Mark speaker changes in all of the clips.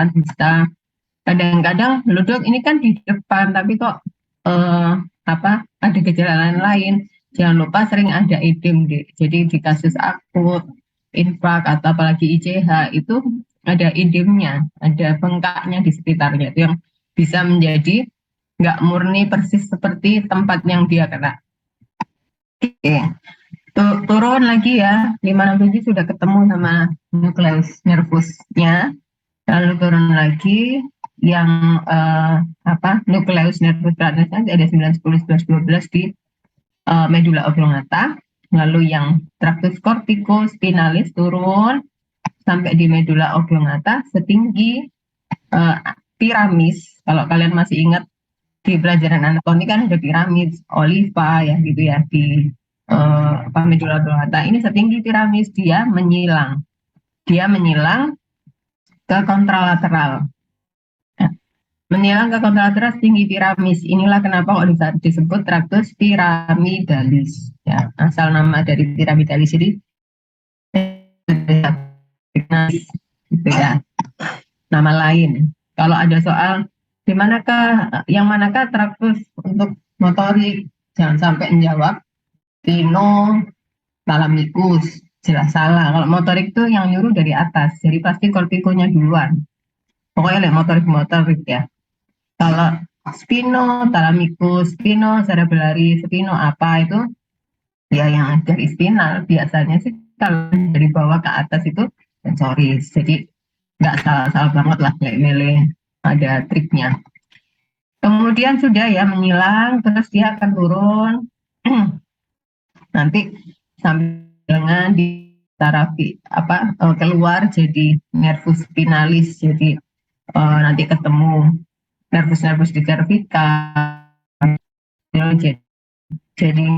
Speaker 1: kan bisa. Kadang-kadang meluduk ini kan di depan, tapi kok ada gejala lain. Jangan lupa sering ada edem, jadi di kasus akut, infak atau apalagi ICH itu ada edemnya, ada bengkaknya di sekitarnya itu yang bisa menjadi nggak murni persis seperti tempat yang dia kena. Oke, turun lagi ya, 5-6 sudah ketemu sama nukleus nervusnya. Lalu turun lagi yang nukleus nervus transversus ada 9, 10, 11, 12 di medula oblongata. Lalu yang tractus corticospinalis turun sampai di medula oblongata setinggi piramis. Kalau kalian masih ingat di pelajaran anatomi kan ada piramis, oliva ya gitu ya di medula oblongata. Ini setinggi piramis, dia menyilang ke kontralateral. Menyilang ke kontralateral tinggi piramis. Inilah kenapa kok disebut tractus piramidalis. Ya, asal nama dari piramidalis ini gitu ya. Nama lain. Kalau ada soal yang manakah tractus untuk motorik, jangan sampai menjawab thalamicus. Jelas salah. Kalau motorik itu yang nyuruh dari atas, jadi pasti kortikonya duluan. Pokoknya motorik ya. Kalau spino, thalamicus, spino, cerebellaris, spino apa itu ya yang dari spinal biasanya sih kalau dari bawah ke atas itu sensoris. Jadi nggak salah banget lah, mele ada triknya. Kemudian sudah ya menyilang, terus dia akan turun nanti sampai dengan di tarafi keluar jadi nervus spinalis, jadi nanti ketemu nervus di cervical, jadi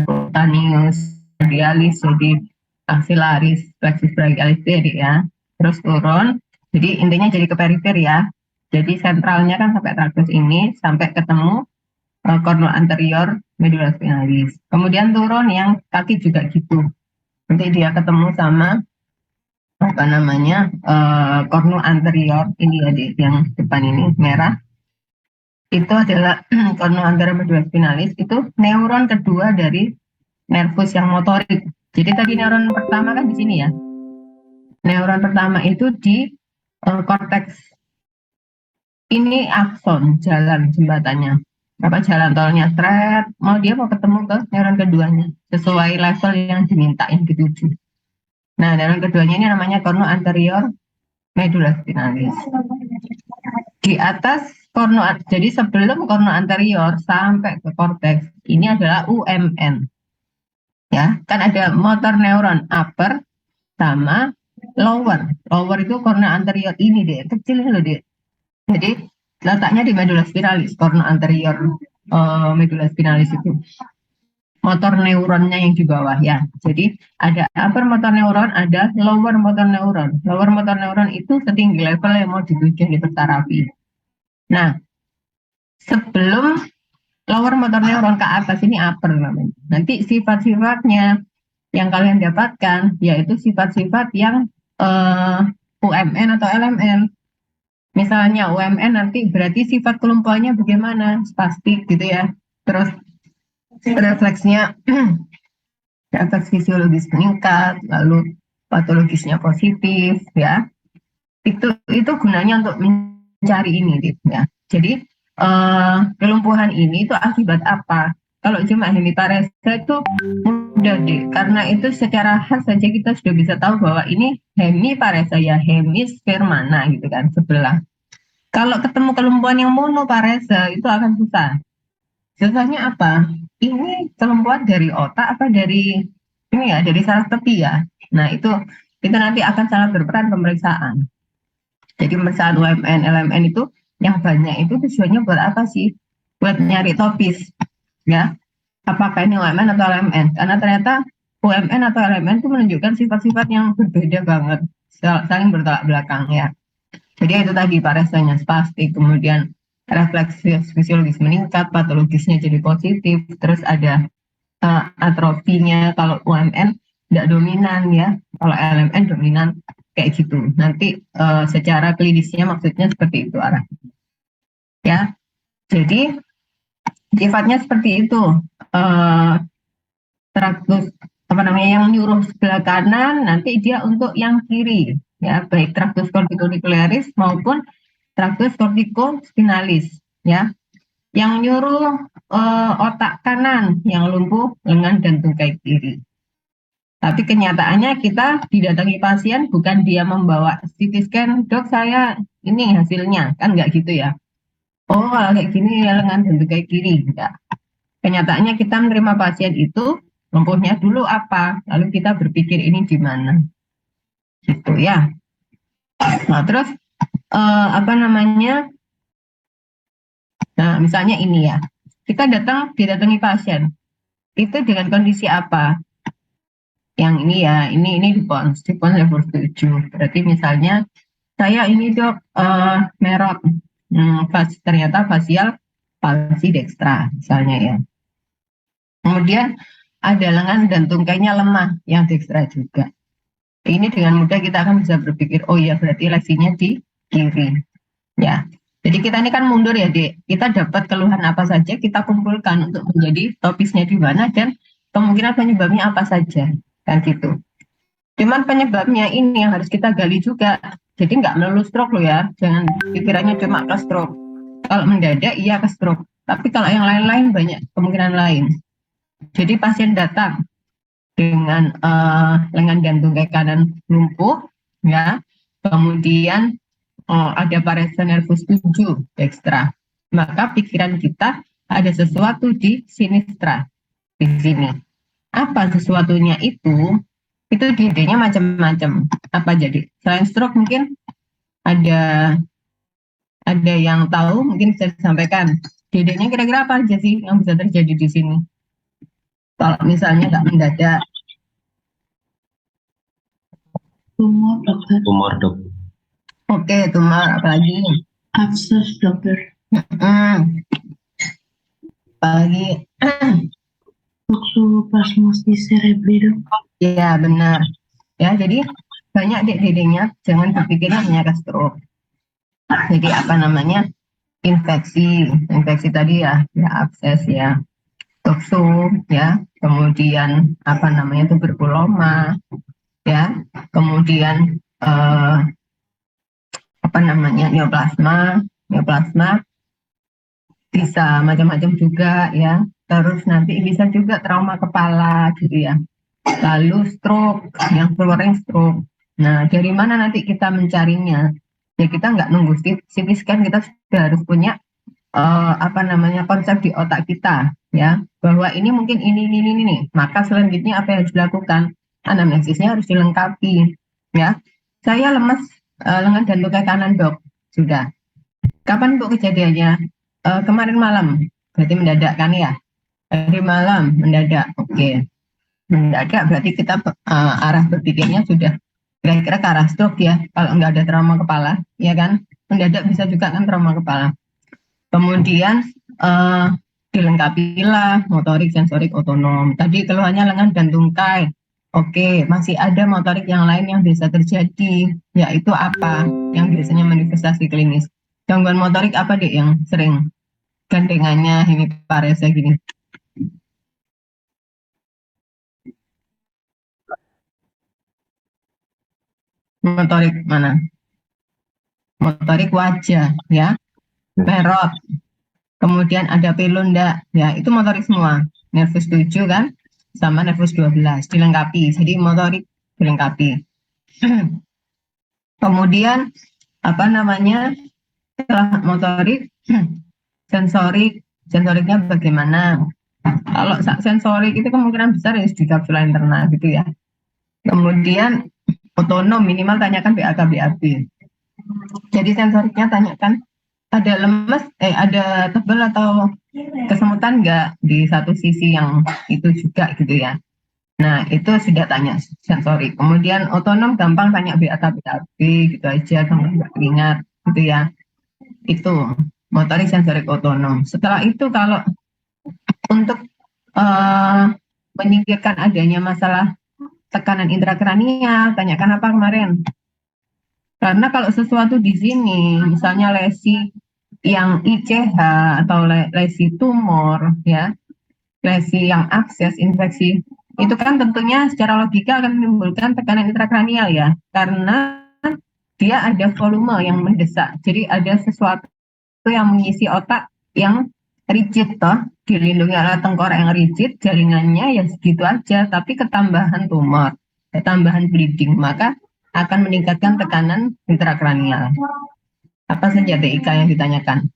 Speaker 1: cutaneus radialis, jadi axillaris, plexus brachialis ya. Terus turun, jadi intinya jadi ke perifer ya. Jadi sentralnya kan sampai tractus ini sampai ketemu cornu anterior medula spinalis. Kemudian turun yang kaki juga gitu. Nanti dia ketemu sama cornu anterior ini ya, yang depan ini merah. Itu adalah cornu anterior medula spinalis, itu neuron kedua dari nervus yang motorik. Jadi tadi neuron pertama kan di sini ya. Neuron pertama itu di korteks. Ini akson, jalan jembatannya. Jalan tolnya dia mau ketemu ke neuron keduanya sesuai level yang diminta yang dituju. Nah, neuron keduanya ini namanya cornu anterior medula spinalis. Di atas jadi sebelum cornu anterior sampai ke korteks ini adalah UMN. Ya, kan ada motor neuron upper sama lower. Lower itu cornu anterior ini kecil loh Jadi letaknya di medula spinalis, cornu anterior medula spinalis itu. Motor neuronnya yang di bawah ya. Jadi ada upper motor neuron, ada lower motor neuron. Lower motor neuron itu setinggi level yang mau dituju di terapi. Nah, sebelum lower motor neuron ke atas ini upper namanya. Nanti sifat-sifatnya yang kalian dapatkan yaitu sifat-sifat yang UMN atau LMN. Misalnya UMN nanti berarti sifat kelumpuhannya bagaimana? Spastik gitu ya. Terus refleksnya refleks fisiologis meningkat, lalu patologisnya positif ya. Itu gunanya untuk mencari ini ya. Jadi kelumpuhan ini itu akibat apa? Kalau cuma hemiparesa itu mudah karena itu secara khas saja kita sudah bisa tahu bahwa ini hemiparesa ya, hemisfer mana gitu kan, sebelah. Kalau ketemu kelumpuhan yang monoparesa itu akan susah. Susahnya apa? Ini kelumpuhan dari otak apa dari ini ya, dari saraf tepi ya. Nah, itu nanti akan sangat berperan pemeriksaan. Jadi pemeriksaan UMN, LMN itu yang banyak itu tujuannya buat apa sih? Buat nyari topis, ya. Apakah ini UMN atau LMN? Karena ternyata UMN atau LMN itu menunjukkan sifat-sifat yang berbeda banget, saling bertolak belakang ya. Jadi itu tadi paresanya spastik, kemudian refleks fisiologis meningkat, patologisnya jadi positif, terus ada atrofinya kalau UMN tidak dominan ya, kalau LMN dominan kayak gitu. Nanti secara klinisnya maksudnya seperti itu arah. Ya, jadi sifatnya seperti itu. Eh, traktus apa namanya yang nyuruh sebelah kanan nanti dia untuk yang kiri ya baik traktus corticonuclearis maupun traktus corticospinalis ya yang nyuruh otak kanan yang lumpuh lengan dan tungkai kiri. Tapi kenyataannya kita didatangi pasien bukan dia membawa CT scan, dok saya ini hasilnya, kan nggak gitu ya. Oh kalau kayak gini ya lengan dan tungkai kiri, enggak. Kenyataannya kita menerima pasien itu lumpuhnya dulu apa, lalu kita berpikir ini di mana, gitu ya. Nah terus apa namanya? Nah misalnya ini ya, kita didatangi pasien itu dengan kondisi apa? Yang ini ya, ini di pons level 7. Berarti misalnya saya ini dok merot, ternyata fasial palsi dextra misalnya ya. Kemudian ada lengan dan tungkainya lemah yang dextra juga. Ini dengan mudah kita akan bisa berpikir, oh ya berarti leksinya di kiri. Ya, jadi kita ini kan mundur ya, Dek. Kita dapat keluhan apa saja, kita kumpulkan untuk menjadi topisnya di mana dan kemungkinan penyebabnya apa saja, kan gitu. Cuman penyebabnya ini yang harus kita gali juga. Jadi nggak melulu stroke loh ya, jangan pikirannya cuma ke stroke. Kalau mendadak iya ke stroke, tapi kalau yang lain-lain banyak kemungkinan lain. Jadi pasien datang dengan lengan dan tungkai kanan lumpuh, ya, kemudian ada paresis nervus 7 dextra, maka pikiran kita ada sesuatu di sinistra di sini. Apa sesuatunya itu ide-idenya macam-macam. Apa jadi? Selain stroke mungkin ada yang tahu mungkin bisa disampaikan. Idenya kira-kira apa aja sih yang bisa terjadi di sini? Kalau misalnya nggak mendadak.
Speaker 2: Tumor, dokter.
Speaker 3: Tumor, dok.
Speaker 1: Oke, tumor apalagi?
Speaker 2: Abses, dokter.
Speaker 1: Apalagi?
Speaker 2: Toxoplasmosis cerebri, dok.
Speaker 1: Ya, benar. Ya, jadi banyak dedenya, jangan berpikirnya hanya ke stroke. Jadi apa namanya? Infeksi tadi ya abses ya, toxo ya, kemudian apa namanya tuberkuloma ya, kemudian apa namanya neoplasma bisa macam-macam juga ya. Terus nanti bisa juga trauma kepala gitu ya. Lalu stroke, yang keluarnya stroke. Nah, dari mana nanti kita mencarinya? Ya kita nggak nunggu CT scan, kita sudah harus punya apa namanya konsep di otak kita ya bahwa ini mungkin ini. Maka selanjutnya apa yang harus dilakukan? Anamnesisnya harus dilengkapi ya. Saya lemas lengan dan tungkai kanan dok. Sudah. Kapan untuk kejadiannya? Kemarin malam. Berarti mendadak kan ya? Hari malam mendadak. Oke. Mendadak berarti kita arah berpikirnya sudah kira-kira ke arah stroke ya. Kalau nggak ada trauma kepala, ya kan? Mendadak bisa juga kan trauma kepala. Kemudian dilengkapilah motorik sensorik otonom. Tadi keluhannya lengan dan tungkai. Oke, masih ada motorik yang lain yang bisa terjadi, yaitu apa yang biasanya manifestasi klinis. Gangguan motorik apa deh yang sering gandengannya hemiparesia gini? Motorik mana? Motorik wajah ya, merot. Kemudian ada pelunda, ya itu motorik semua. Nervus 7 kan, sama nervus 12 dilengkapi. Jadi motorik dilengkapi. Kemudian apa namanya? Setelah motorik, sensoriknya bagaimana? Kalau sensorik itu kemungkinan besar ya di kapsula interna gitu ya. Kemudian otonom minimal tanyakan BAK-BAB. Jadi sensoriknya tanyakan ada lemes, ada tebal atau kesemutan nggak di satu sisi yang itu juga gitu ya. Nah itu sudah tanya sensorik. Kemudian otonom gampang tanya BAK-BAB gitu aja, gampang ingat gitu ya. Itu motorik sensorik otonom. Setelah itu kalau untuk menyingkirkan adanya masalah tekanan intrakranial, tanyakan apa kemarin? Karena kalau sesuatu di sini, misalnya lesi yang ICH atau lesi tumor, ya, lesi yang abses, infeksi, itu kan tentunya secara logika akan menimbulkan tekanan intrakranial ya, karena dia ada volume yang mendesak. Jadi ada sesuatu yang mengisi otak yang rigid toh, dilindungi oleh tengkorak yang rigid, jaringannya ya segitu aja, tapi ketambahan tumor, ketambahan bleeding, maka akan meningkatkan tekanan intrakranial. Apa saja TIK yang ditanyakan?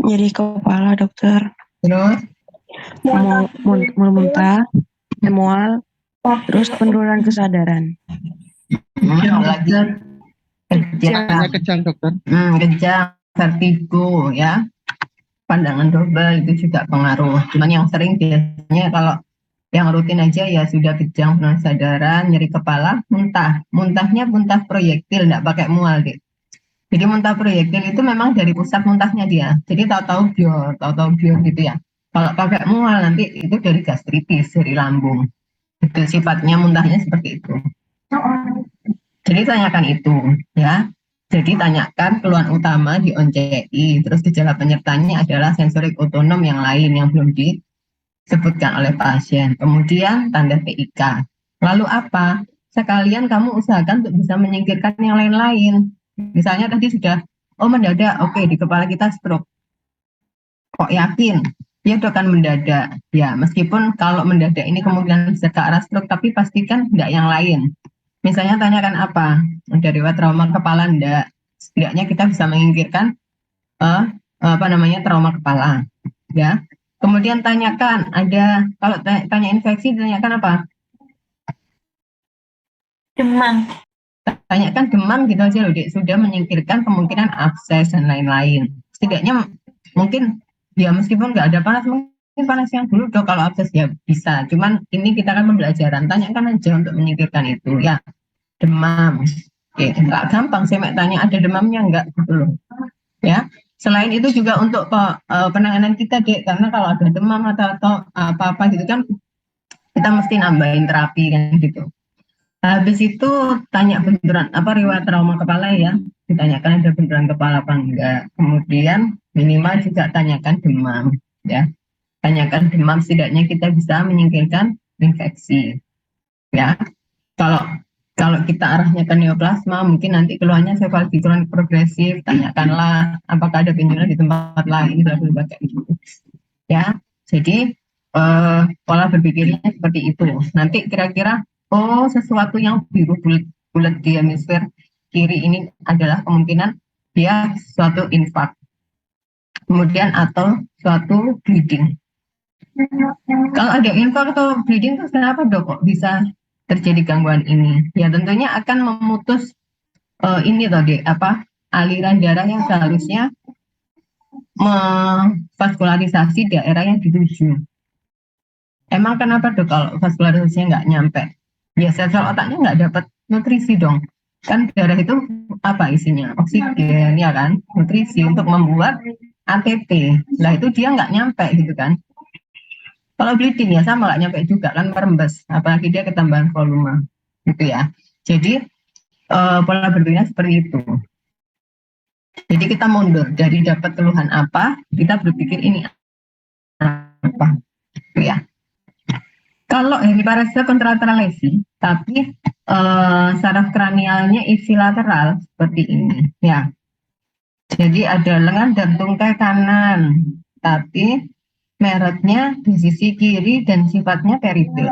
Speaker 3: Nyeri kepala, dokter.
Speaker 1: Terus,
Speaker 3: Muntah, mual, terus penurunan kesadaran.
Speaker 1: lagi
Speaker 4: Kejang dokter.
Speaker 1: kejang, vertigo ya, pandangan double itu juga pengaruh. Cuman yang sering biasanya kalau yang rutin aja ya sudah kejang, penurunan kesadaran, nyeri kepala, muntah. Muntahnya muntah proyektil, nggak pakai mual deh. Jadi muntah proyektil itu memang dari pusat muntahnya dia. Jadi tahu-tahu bior gitu ya. Kalau pakai mual nanti itu dari gastritis, dari lambung. Itu sifatnya muntahnya seperti itu. Jadi tanyakan itu ya. Jadi tanyakan keluhan utama di ONCI, terus gejala penyertanya adalah sensorik otonom yang lain yang belum disebutkan oleh pasien. Kemudian tanda TIK. Lalu apa? Sekalian kamu usahakan untuk bisa menyingkirkan yang lain-lain. Misalnya tadi sudah, oh mendadak, oke di kepala kita stroke. Kok yakin? Ya itu akan mendadak. Ya meskipun kalau mendadak ini kemungkinan bisa ke arah stroke, tapi pastikan tidak yang lain. Misalnya tanyakan apa? Ada riwayat trauma kepala enggak? Setidaknya kita bisa menyingkirkan trauma kepala. Ya. Kemudian tanyakan ada kalau tanya infeksi ditanyakan apa?
Speaker 2: Demam.
Speaker 1: Tanyakan demam gitu aja loh, Dek. Sudah menyingkirkan kemungkinan abses dan lain-lain. Setidaknya mungkin ya meskipun nggak ada panas, mungkin panas yang dulu dong kalau abses ya bisa. Cuman ini kita kan pembelajaran, tanyakan aja untuk menyingkirkan itu ya. Demam. Oke, nggak gampang saya tanya ada demamnya nggak gitu loh. Ya. Selain itu juga untuk penanganan kita, Dek, karena kalau ada demam atau apa-apa gitu kan kita mesti nambahin terapi kan gitu. Habis itu tanya benturan apa riwayat trauma kepala ya, ditanyakan ada benturan kepala apa enggak. Kemudian minimal juga tanyakan demam ya. Tanyakan demam setidaknya kita bisa menyingkirkan infeksi ya. Kalau kalau kita arahnya ke neoplasma, mungkin nanti keluhannya sefalsi kronik progresif, tanyakanlah apakah ada benjolan di tempat lain, kayak gitu. Ya, jadi pola berpikirnya seperti itu. Nanti kira-kira, oh sesuatu yang biru bulat di hemisfer kiri ini adalah kemungkinan dia suatu infak. Kemudian atau suatu bleeding. Kalau ada infak atau bleeding itu kenapa dok kok bisa terjadi gangguan ini? Ya tentunya akan memutus ini tadi apa aliran darah yang seharusnya memvaskularisasi daerah yang dituju. Emang kenapa dok kalau vaskularisasinya nggak nyampe? Ya sel-sel otaknya nggak dapat nutrisi dong. Kan darah itu apa isinya? Oksigen ya kan? Nutrisi untuk membuat ATP. Nah itu dia nggak nyampe gitu kan? Kalau bleeding ya sama nggak nyampe juga kan merembes, apalagi dia ketambahan volume, gitu ya. Jadi pola berpikirnya seperti itu. Jadi kita mundur dari dapat keluhan apa, kita berpikir ini apa, gitu ya. Kalau hemiparesia kontralateral lesi, tapi saraf kranialnya ipsilateral seperti ini, ya. Jadi ada lengan dan tungkai kanan, tapi meretnya di sisi kiri dan sifatnya peripel.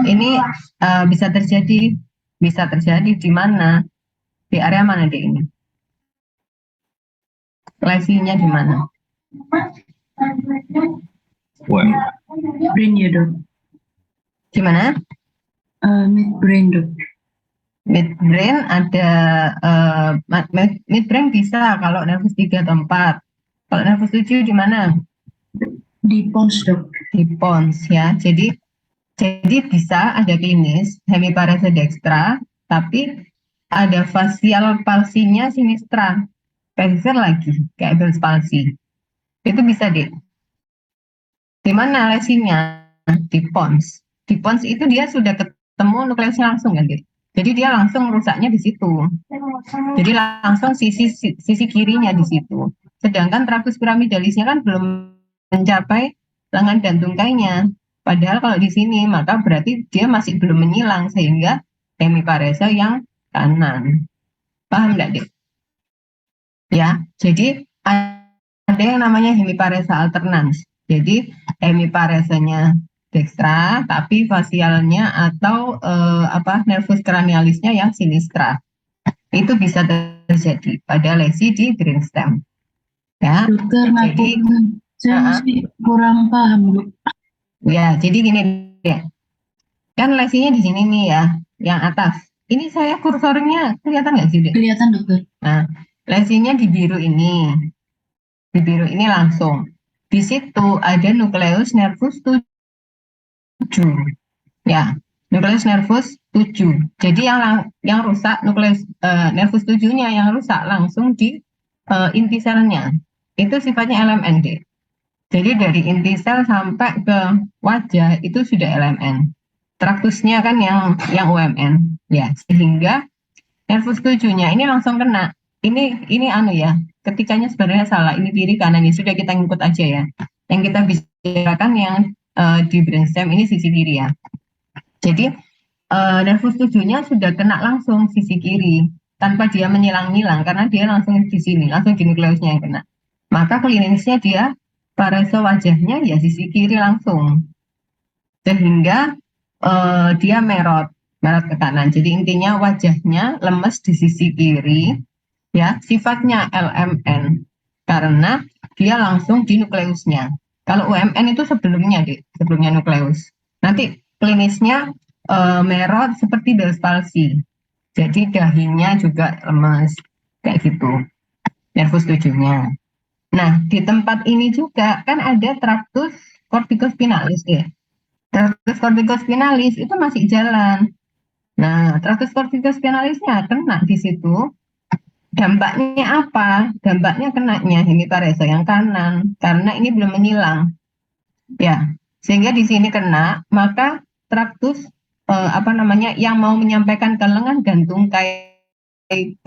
Speaker 1: Ini bisa terjadi di mana? Di area mana deh ini? Lesinya di mana?
Speaker 2: Brain ya dok.
Speaker 1: Gimana?
Speaker 2: Midbrain dok.
Speaker 1: Midbrain ada midbrain bisa kalau nervus 3 atau 4. Kalau nervus 7 di mana?
Speaker 2: Di pons dok.
Speaker 1: Di pons ya. Jadi bisa ada klinis hemiparesia dextra, tapi ada facial palsinya sinistra. Perifer lagi kayak Bell's palsy. Itu bisa deh. Di mana lesinya? Di pons. Di pons itu dia sudah ketemu nukleusnya langsung kan, Dek? Jadi dia langsung rusaknya di situ. Jadi langsung sisi kirinya di situ. Sedangkan traktus piramidalisnya kan belum mencapai lengan dan tungkainya. Padahal kalau di sini maka berarti dia masih belum menyilang sehingga hemiparesa yang kanan. Paham nggak, Dek? Ya, jadi ada yang namanya hemiparesa alternans. Jadi hemiparesanya dekstra, tapi fasialnya atau nervus cranialisnya yang sinistra. Itu bisa terjadi pada lesi di brainstem. Ya,
Speaker 2: Dokter,
Speaker 1: jadi
Speaker 2: saya masih kurang paham, Bu.
Speaker 1: ya, jadi gini deh. Kan lesinya di sini nih ya, yang atas. Ini saya kursornya kelihatan nggak sih, Dek?
Speaker 2: Kelihatan, dokter.
Speaker 1: Nah, lesinya di biru ini. Di biru ini langsung. Di situ ada nukleus nervus 7. Ya, nukleus nervus 7. Jadi yang rusak nukleus nervus 7-nya yang rusak langsung di inti selnya. Itu sifatnya LMN, Dek. Jadi dari inti sel sampai ke wajah itu sudah LMN. Traktusnya kan yang UMN. Ya, sehingga nervus 7-nya ini langsung kena. Ini anu ya, ketikanya sebenarnya salah. Ini kiri kanan ya sudah kita ngikut aja ya. Yang kita bicarakan yang di brainstem ini sisi kiri ya. Jadi nervus 7-nya sudah kena langsung sisi kiri tanpa dia menyilang-nyilang karena dia langsung di sini, langsung di nukleusnya yang kena. Maka klinisnya dia paresa wajahnya ya sisi kiri langsung. Sehingga dia merot ke kanan. Jadi intinya wajahnya lemes di sisi kiri, ya sifatnya LMN karena dia langsung di nukleusnya. Kalau UMN itu sebelumnya, Dek, sebelumnya nukleus. Nanti klinisnya merot seperti Bell's palsy. Jadi dahinya juga lemes kayak gitu. Nervus 7-nya. Nah, di tempat ini juga kan ada traktus corticospinalis ya. Traktus corticospinalis itu masih jalan. Nah, traktus corticospinalisnya kena di situ. Dampaknya apa? Dampaknya kenanya hemiparesa yang kanan karena ini belum menyilang. Ya, sehingga di sini kena, maka traktus yang mau menyampaikan ke lengan dan tungkai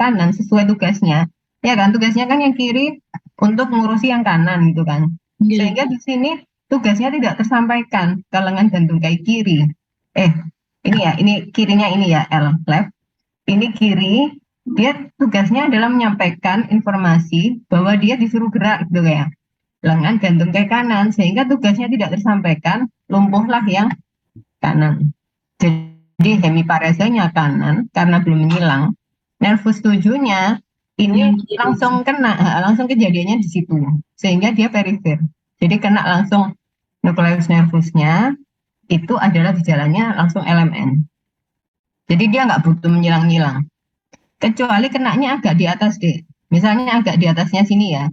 Speaker 1: kanan sesuai tugasnya. Ya kan, tugasnya kan yang kiri untuk ngurusi yang kanan gitu kan. Sehingga di sini tugasnya tidak tersampaikan ke lengan dan tungkai kiri. Ini kirinya ini ya L left. Ini kiri, dia tugasnya adalah menyampaikan informasi bahwa dia disuruh gerak gitu ya. Lengan dan tungkai kanan sehingga tugasnya tidak tersampaikan, lumpuhlah yang kanan. Jadi hemiparesanya kanan karena belum menyilang. Nervus 7-nya ini langsung kena, langsung kejadiannya di situ, sehingga dia perifer. Jadi kena langsung nukleus nervusnya, itu adalah gejalanya langsung LMN. Jadi dia nggak butuh menyilang-nyilang. Kecuali kenanya agak di atas, Dek. Misalnya agak di atasnya sini ya.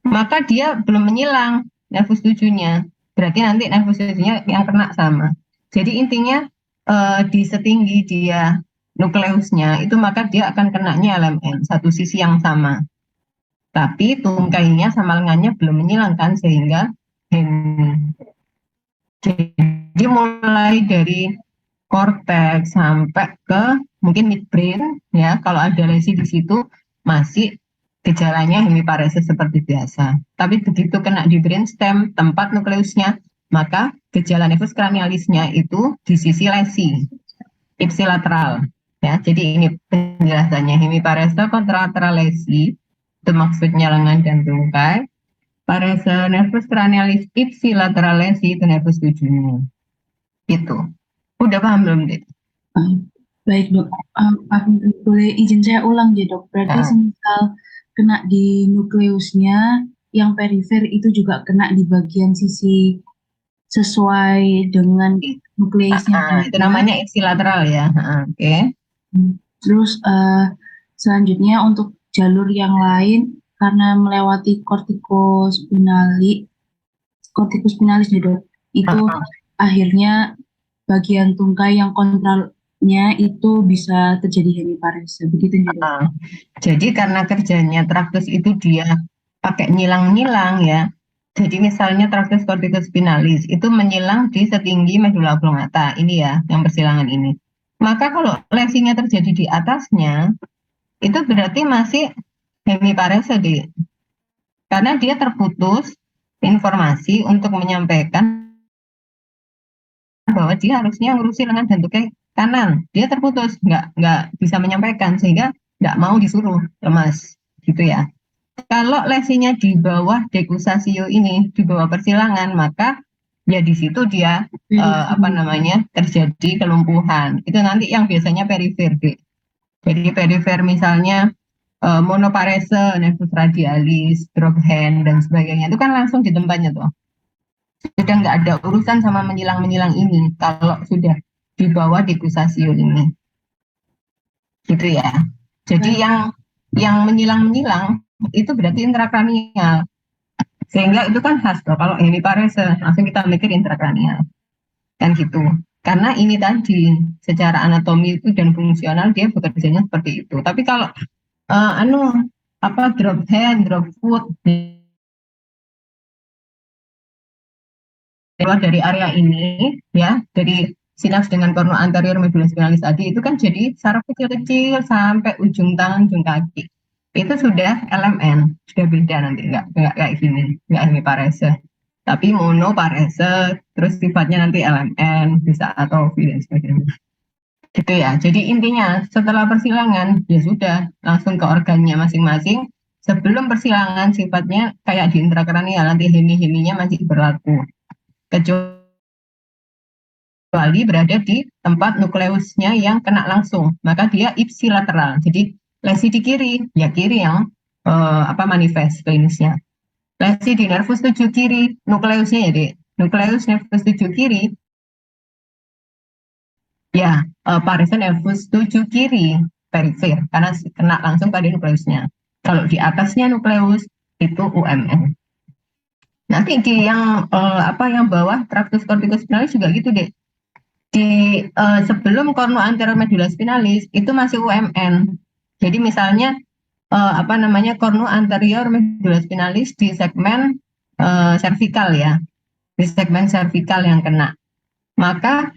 Speaker 1: Maka dia belum menyilang nervus 7-nya. Berarti nanti nervus 7-nya yang kena sama. Jadi intinya di setinggi dia nukleusnya itu maka dia akan kenanya LMN satu sisi yang sama. Tapi tungkainya sama lengannya belum menyilangkan sehingga jadi mulai dari korteks sampai ke mungkin midbrain ya kalau ada lesi di situ masih gejalanya hemiparesis seperti biasa. Tapi begitu kena di brainstem tempat nukleusnya maka gejala nervus cranialisnya itu di sisi lesi ipsilateral. Ya, jadi ini penjelasannya hemiparesa kontralateral lesi itu maksudnya lengan dan tungkai. Paresa nervus cranialis ipsilateral lesi itu nervus 7-nya. Itu. Udah paham belum, Dek?
Speaker 2: Baik, Dok. Boleh izin saya ulang ya, Dok. Berarti semisal kena di nukleusnya, yang perifer itu juga kena di bagian sisi sesuai dengan nukleusnya.
Speaker 1: Itu namanya ipsilateral ya. Oke.
Speaker 2: Terus selanjutnya untuk jalur yang lain karena melewati kortikospinalis ya, Dok. Itu akhirnya bagian tungkai yang kontralnya itu bisa terjadi hemiparesa. Begitu ya, Dok.
Speaker 1: Jadi karena kerjanya traktus itu dia pakai nyilang-nyilang ya. Jadi misalnya traktus corticospinalis itu menyilang di setinggi medula oblongata. Ini ya, yang persilangan ini. Maka kalau lesinya terjadi di atasnya, itu berarti masih hemiparese, Dek. Karena dia terputus informasi untuk menyampaikan bahwa dia harusnya ngurusi lengan dan tukai kanan. Dia terputus, nggak bisa menyampaikan, sehingga nggak mau disuruh lemas, gitu ya. Kalau lesinya di bawah dekusasio ini, di bawah persilangan, maka ya di situ dia terjadi kelumpuhan. Itu nanti yang biasanya perifer, Dek. Jadi perifer misalnya monoparese, nervus radialis, drop hand dan sebagainya itu kan langsung di tempatnya tuh. Sudah nggak ada urusan sama menyilang-menyilang ini kalau sudah di bawah dekusasio ini. Gitu ya. Jadi yang menyilang-menyilang itu berarti intrakranial. Sehingga itu kan khas loh. Kalau hemiparese langsung kita mikir intrakranial. Kan gitu. Karena ini tadi secara anatomi itu dan fungsional dia bekerjanya seperti itu. Tapi kalau drop hand, drop foot keluar dari area ini ya, dari sinaps dengan korno anterior medula spinalis tadi itu kan jadi saraf kecil-kecil sampai ujung tangan, ujung kaki. Itu sudah LMN, sudah beda nanti, nggak kayak gini, nggak hemiparese. Tapi monoparese, terus sifatnya nanti LMN, bisa atrofi dan sebagainya. Gitu ya. Jadi intinya setelah persilangan ya sudah langsung ke organnya masing-masing. Sebelum persilangan sifatnya kayak di intrakranial, nanti hemi-heminya masih berlaku. Kecuali berada di tempat nukleusnya yang kena langsung, maka dia ipsilateral. Jadi lesi di kiri, ya kiri yang manifest klinisnya. Lesi di nervus 7 kiri, nukleusnya ya dek, nukleus nervus 7 kiri, ya paresen nervus 7 kiri, perifer, karena kena langsung pada nukleusnya. Kalau di atasnya nukleus, itu UMN. Nanti di yang yang bawah tractus corticus spinalis juga gitu deh. Di sebelum korno anterior medula spinalis itu masih UMN. Jadi misalnya korno anterior medula spinalis di segmen cervical ya, di segmen cervical yang kena. Maka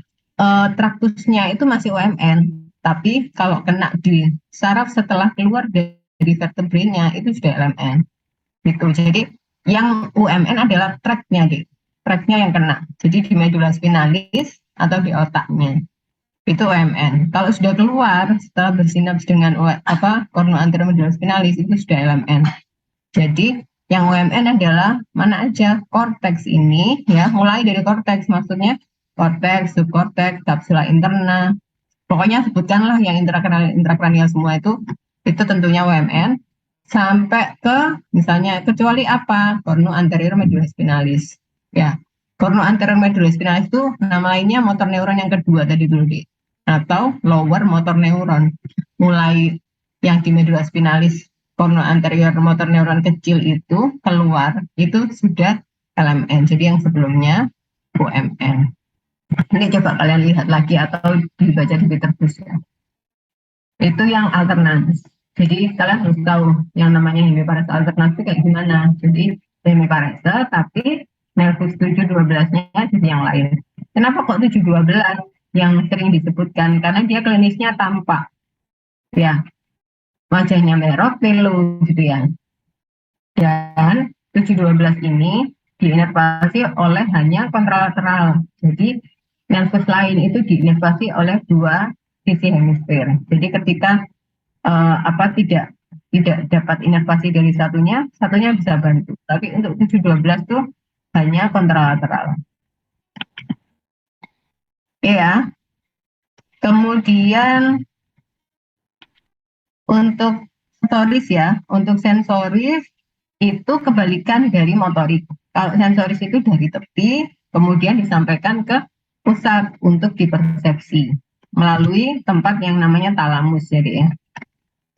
Speaker 1: traktusnya itu masih UMN, tapi kalau kena di saraf setelah keluar dari vertebrenya itu sudah LMN. Gitu. Jadi yang UMN adalah tracknya, tracknya yang kena. Jadi di medula spinalis atau di otaknya itu UMN. Kalau sudah keluar setelah bersinaps dengan korno anterior medula spinalis itu sudah LMN. Jadi yang UMN adalah mana aja korteks ini ya, mulai dari korteks, maksudnya korteks, subkorteks, kapsula interna. Pokoknya sebutkanlah yang intrakranial semua itu tentunya UMN sampai ke misalnya kecuali apa? Korno anterior medula spinalis. Ya. Korno anterior medula spinalis itu nama lainnya motor neuron yang kedua tadi dulu deh. Atau lower motor neuron. Mulai yang di medula spinalis korno anterior motor neuron kecil itu keluar, itu sudah LMN. Jadi yang sebelumnya UMN. Ini coba kalian lihat lagi atau dibaca di Peterbus ya. Itu yang alternatif. Jadi kalian harus tahu yang namanya hemiparese alternatif kayak gimana. Jadi hemiparese tapi nervus 7-12-nya jadi yang lain. Kenapa kok 7-12 yang sering disebutkan? Karena dia klinisnya tampak. Ya, wajahnya merah, pilu gitu ya. Dan 7-12 ini diinervasi oleh hanya kontralateral. Jadi nervus lain itu diinervasi oleh dua sisi hemisfer. Jadi ketika tidak dapat inervasi dari satunya bisa bantu. Tapi untuk 7-12 tuh hanya kontralateral. Oke ya. Kemudian untuk sensoris itu kebalikan dari motorik. Kalau sensoris itu dari tepi, kemudian disampaikan ke pusat untuk dipersepsi melalui tempat yang namanya talamus, ya.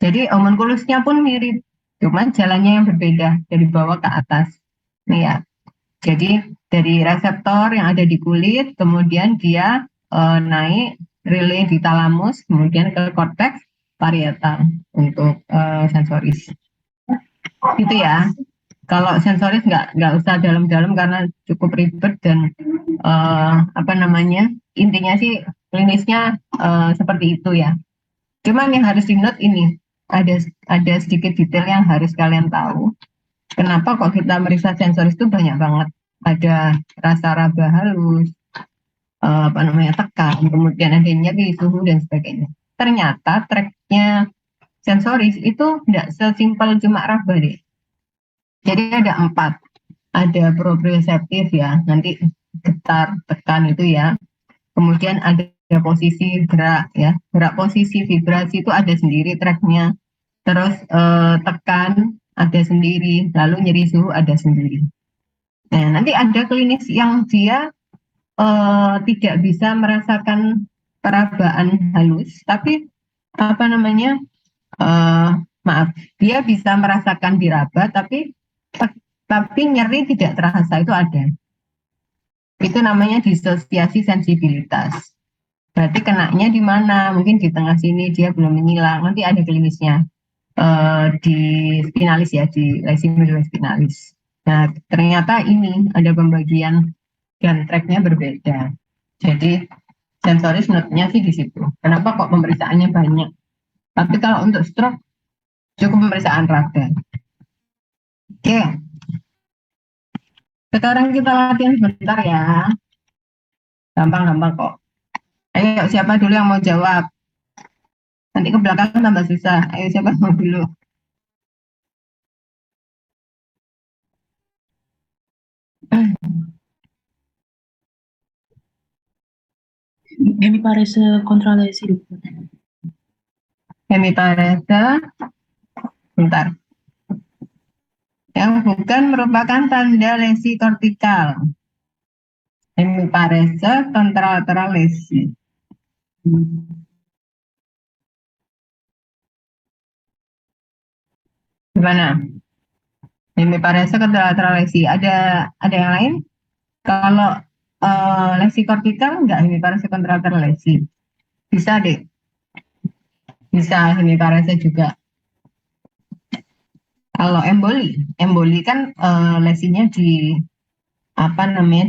Speaker 1: Jadi homunculusnya pun mirip, cuman jalannya yang berbeda dari bawah ke atas. Nih ya. Jadi dari reseptor yang ada di kulit, kemudian dia naik relay di talamus, kemudian ke korteks parietal untuk sensoris. Gitu ya. Kalau sensoris nggak usah dalam-dalam karena cukup ribet dan intinya sih klinisnya seperti itu ya. Cuman yang harus di-note ini, ada sedikit detail yang harus kalian tahu. Kenapa kok kita meriksa sensoris itu banyak banget. Ada rasa raba halus, tekan, kemudian ada nyeri, suhu, dan sebagainya. Ternyata tracknya sensoris itu tidak sesimpel cuma raba deh. Jadi ada 4. Ada proprioseptif ya, nanti getar, tekan itu ya. Kemudian ada posisi gerak ya, gerak posisi vibrasi itu ada sendiri tracknya. Terus tekan ada sendiri, lalu nyeri suhu ada sendiri. Nah, nanti ada klinis yang dia tidak bisa merasakan perabaan halus, tapi maaf, dia bisa merasakan diraba, tapi nyeri tidak terasa, itu ada. Itu namanya disosiasi sensibilitas. Berarti kenanya di mana? Mungkin di tengah sini dia belum menghilang. Nanti ada klinisnya di spinalis ya, di lesi medula spinalis. Nah, ternyata ini ada pembagian dan tracknya berbeda. Jadi sensoris note-nya sih di situ. Kenapa kok pemeriksaannya banyak? Tapi kalau untuk stroke cukup pemeriksaan raba. Oke. Sekarang kita latihan sebentar ya. Gampang-gampang kok. Ayo siapa dulu yang mau jawab? Nanti ke belakang tambah susah. Ayo siapa mau dulu?
Speaker 2: Hemiparese kontralesi, dokter.
Speaker 1: Hemiparese, bentar. Yang bukan merupakan tanda lesi kortikal. Hemiparese kontralateral lesi. Gimana? Hemiparese kontralateral lesi. Ada yang lain? Kalau lesi kortikal enggak hemiparese kontralateral lesi. Bisa deh. Bisa hemiparese juga. Kalau emboli kan lesinya di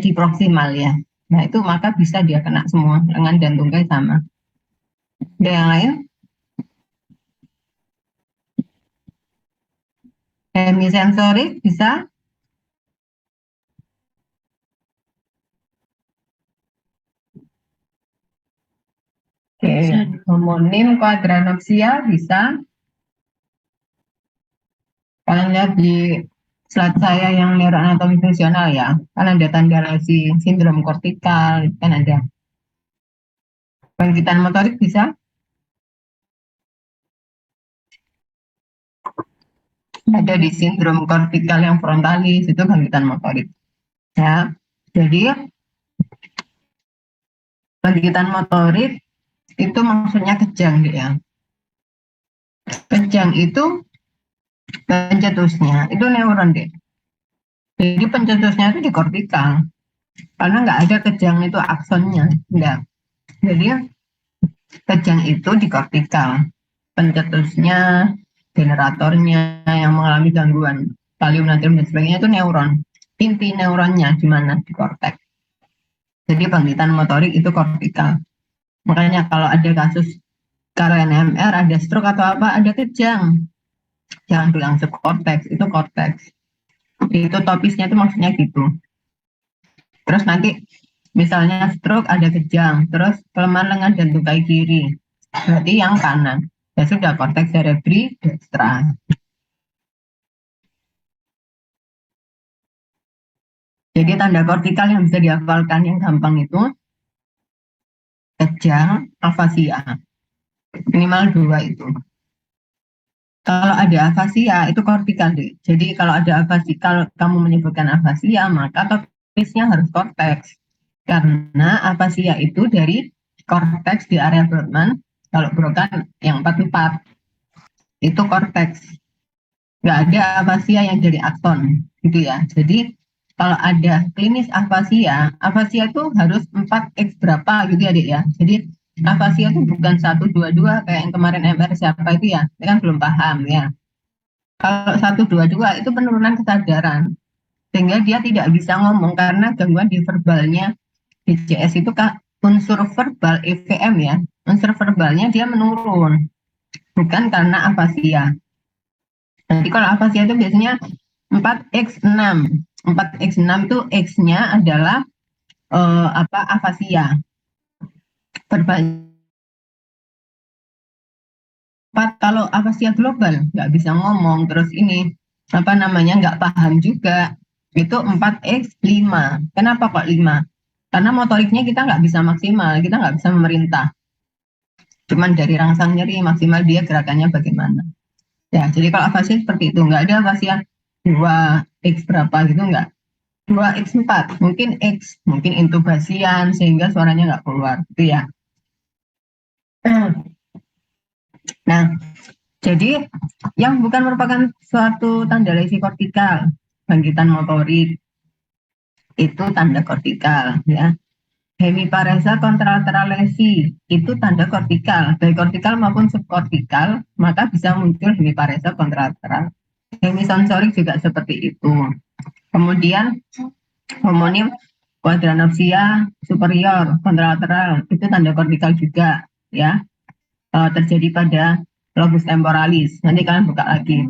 Speaker 1: di proksimal ya. Nah itu maka bisa dia kena semua, lengan dan tungkai sama. Ada yang lain? Hemisensorik bisa? Oke, homonim quadranopsia bisa? Kalian lihat di slide saya yang neuroanatomi fungsional ya, kan ada tanda lesi sindrom kortikal, kan ada. Bangkitan motorik bisa? Ada di sindrom kortikal yang frontalis, itu bangkitan motorik. Ya, jadi bangkitan motorik itu maksudnya kejang ya. Kejang itu pencetusnya, itu neuron deh. Jadi pencetusnya itu di kortikal. Karena nggak ada kejang itu aksonnya, enggak. Jadi kejang itu di kortikal. Pencetusnya, generatornya yang mengalami gangguan kalium, natrium dan sebagainya itu neuron. Inti neuronnya di mana? Di korteks. Jadi bangkitan motorik itu kortikal. Makanya kalau ada kasus KNMR, ada stroke atau apa, ada kejang. Jangan bilang subkorteks, itu korteks. Itu topisnya itu maksudnya gitu. Terus nanti misalnya stroke ada kejang, terus kelemahan lengan dan tungkai kiri, berarti yang kanan. Ya sudah, korteks cerebri dextra. Jadi tanda kortikal yang bisa dihafalkan yang gampang itu kejang, afasia. Minimal 2 itu. Kalau ada afasia itu kortikal deh. Jadi kalau ada afasia, kalau kamu menyebutkan afasia, maka topisnya harus korteks. Karena afasia itu dari korteks di area Brodmann. Kalau Broca yang 44 itu korteks. Nggak ada afasia yang dari akson, gitu ya. Jadi kalau ada klinis afasia itu harus 4x berapa gitu ya, Dek ya. Jadi afasia itu bukan 1, 2, 2 kayak yang kemarin MR siapa itu ya. Ini kan belum paham ya. Kalau 1, 2, 2 itu penurunan kesadaran. Sehingga dia tidak bisa ngomong karena gangguan di verbalnya DCS itu unsur verbal EVM ya, unsur verbalnya dia menurun, bukan karena afasia. Jadi kalau afasia itu biasanya 4x6. 4x6 itu X-nya adalah afasia. Verbal 4 kalau afasia global nggak bisa ngomong, terus ini nggak paham juga, itu 4x5. Kenapa kok 5? Karena motoriknya kita nggak bisa maksimal, kita nggak bisa memerintah. Cuman dari rangsang nyeri maksimal dia gerakannya bagaimana. Ya, jadi kalau afasia seperti itu, nggak ada afasia 2x berapa gitu, nggak. 2x4, mungkin X, mungkin intubasian, sehingga suaranya nggak keluar, gitu ya. Nah, jadi yang bukan merupakan suatu tanda lesi kortikal, bangkitan motorik, itu tanda kortikal, ya. Hemiparesa kontralateral lesi itu tanda kortikal, baik kortikal maupun subkortikal, maka bisa muncul hemiparesa kontralateral. Hemisensorik juga seperti itu. Kemudian homonim quadranopsia superior kontralateral itu tanda kortikal juga, ya. Terjadi pada lobus temporalis. Nanti kalian buka lagi.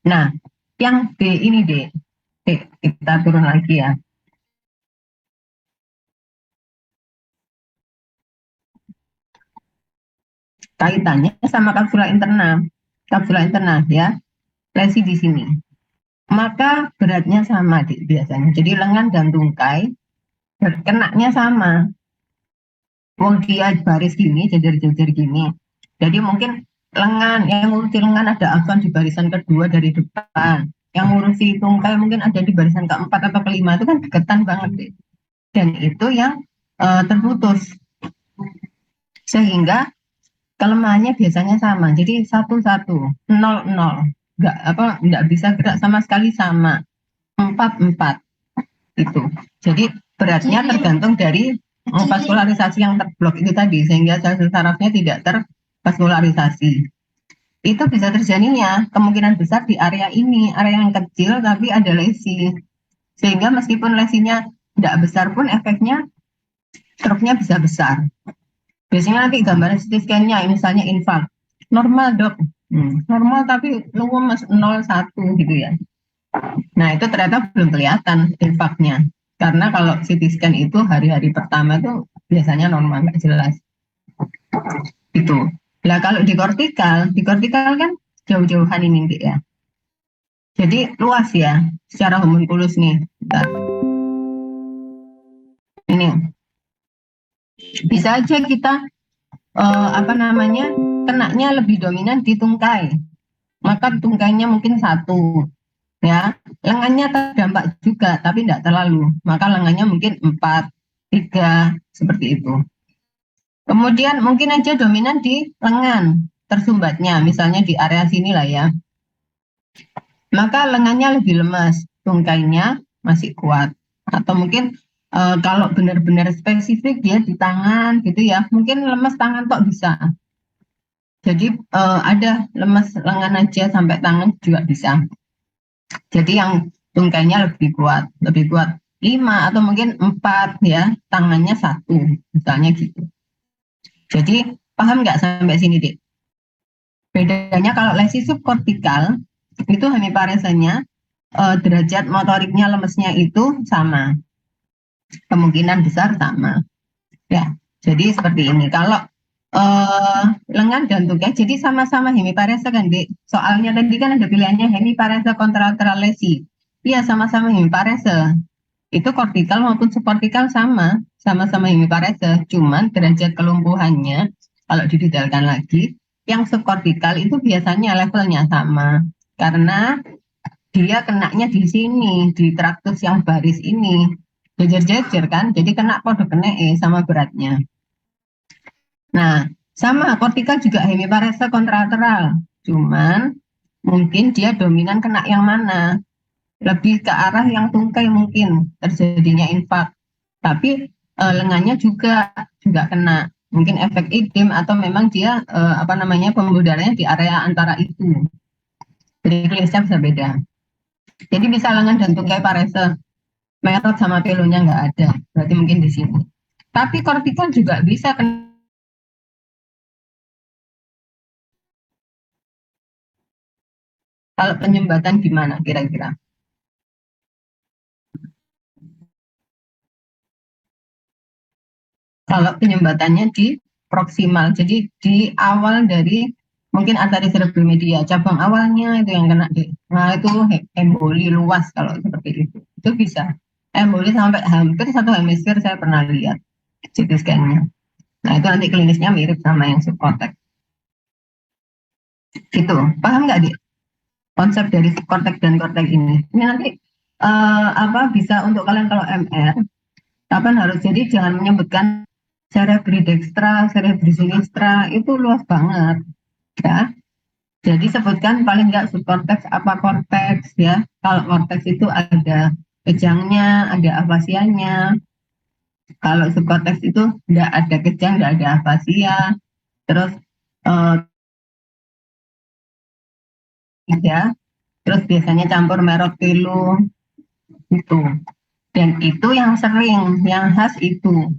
Speaker 1: Nah, yang D ini D, kita turun lagi ya. Kaitannya sama kapsula interna ya, lesi di sini. Maka beratnya sama biasanya. Jadi lengan dan tungkai kenaknya sama. Wong dia baris gini, jajar-jajar gini. Jadi mungkin lengan, yang ngurusi lengan ada akson di barisan kedua dari depan. Yang ngurusi tungkai mungkin ada di barisan keempat atau kelima, itu kan deketan banget deh. Dan itu yang terputus. Sehingga kelemahannya biasanya sama. Jadi 1-1, 0-0. Nggak bisa gerak sama sekali sama. 4-4 itu. Jadi beratnya tergantung dari vaskularisasi yang terblok itu tadi, sehingga sel sarafnya tidak tervaskularisasi. Itu bisa terjadinya kemungkinan besar di area ini, area yang kecil tapi ada lesi. Sehingga meskipun lesinya tidak besar pun efeknya struknya bisa besar. Biasanya nanti gambaran CT scan-nya misalnya infak. Normal dok, normal tapi lemes 0,1 gitu ya. Nah itu ternyata belum kelihatan infaknya. Karena kalau CT scan itu hari-hari pertama itu biasanya normal, nggak jelas. Itu. Nah kalau di kortikal kan jauh-jauhan ini Dek, ya. Jadi luas ya secara homunculus nih. Bentar. Ini bisa aja kita kenaknya lebih dominan di tungkai. Maka tungkainya mungkin 1. Ya, lengannya terdampak juga, tapi tidak terlalu. Maka lengannya mungkin 4, 3, seperti itu. Kemudian mungkin aja dominan di lengan tersumbatnya, misalnya di area sini lah ya. Maka lengannya lebih lemas, tungkainya masih kuat. Atau mungkin kalau benar-benar spesifik dia di tangan gitu ya, mungkin lemas tangan kok bisa. Jadi ada lemas lengan aja sampai tangan juga bisa. Jadi yang tungkainya lebih kuat 5 atau mungkin 4 ya, tangannya 1 misalnya gitu. Jadi paham nggak sampai sini Dek? Bedanya kalau lesi subkortikal itu hemiparesanya derajat motoriknya lemesnya itu sama, kemungkinan besar sama ya. Jadi seperti ini. Kalau lengan dan tungkai jadi sama-sama hemiparesa kan Dek. Soalnya tadi kan ada pilihannya hemiparesa kontralateral lesi. Iya sama-sama hemiparesa. Itu kortikal maupun subkortikal sama-sama hemiparesa. Cuman derajat kelumpuhannya kalau didetailkan lagi, yang subkortikal itu biasanya levelnya sama. Karena dia kenaknya di sini, di traktus yang baris ini. Jajar-jajar kan, jadi kena kode kena sama beratnya. Nah, sama kortikal juga hemiparesa kontralateral. Cuman mungkin dia dominan kena yang mana? Lebih ke arah yang tungkai mungkin terjadinya infak. Tapi lengannya juga kena. Mungkin efek idem atau memang dia pembuluh darahnya di area antara itu. Jadi klinisnya bisa beda. Jadi bisa lengan dan tungkai parese. Merot sama pelunya nggak ada. Berarti mungkin di sini. Tapi kortikal juga bisa kalau penyumbatan gimana kira-kira? Kalau penyumbatannya di proksimal, jadi di awal dari mungkin arteri cerebral media, cabang awalnya itu yang kena di, nah itu emboli luas kalau seperti itu bisa emboli sampai hampir satu hemisfer saya pernah lihat CT scan-nya. Nah itu nanti klinisnya mirip sama yang subkortek. Gitu, paham nggak di konsep dari subkortek dan kortek ini? Ini nanti apa bisa untuk kalian kalau MR, kapan harus jadi jangan menyebutkan cerebridextra, cerebrisinistra itu luas banget ya. Jadi sebutkan paling nggak subkorteks apa korteks ya. Kalau korteks itu ada kejangnya, ada afasianya. Kalau subkorteks itu nggak ada kejang, nggak ada afasia. Terus eh, ya, terus biasanya campur merok pilu itu. Dan itu yang sering, yang khas itu.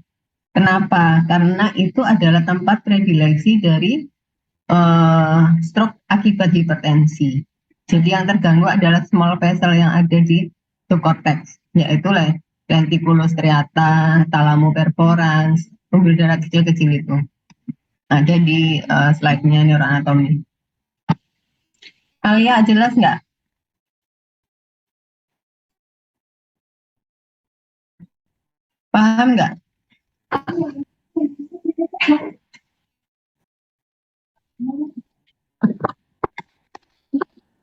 Speaker 1: Kenapa? Karena itu adalah tempat predileksi dari stroke akibat hipertensi. Jadi yang terganggu adalah small vessel yang ada di subcortex, yaitu lenticulus striata, thalamo perforans, pembuluh darah kecil-kecil itu. Ada di slide-nya neuroanatomi. Alia jelas nggak? Paham nggak?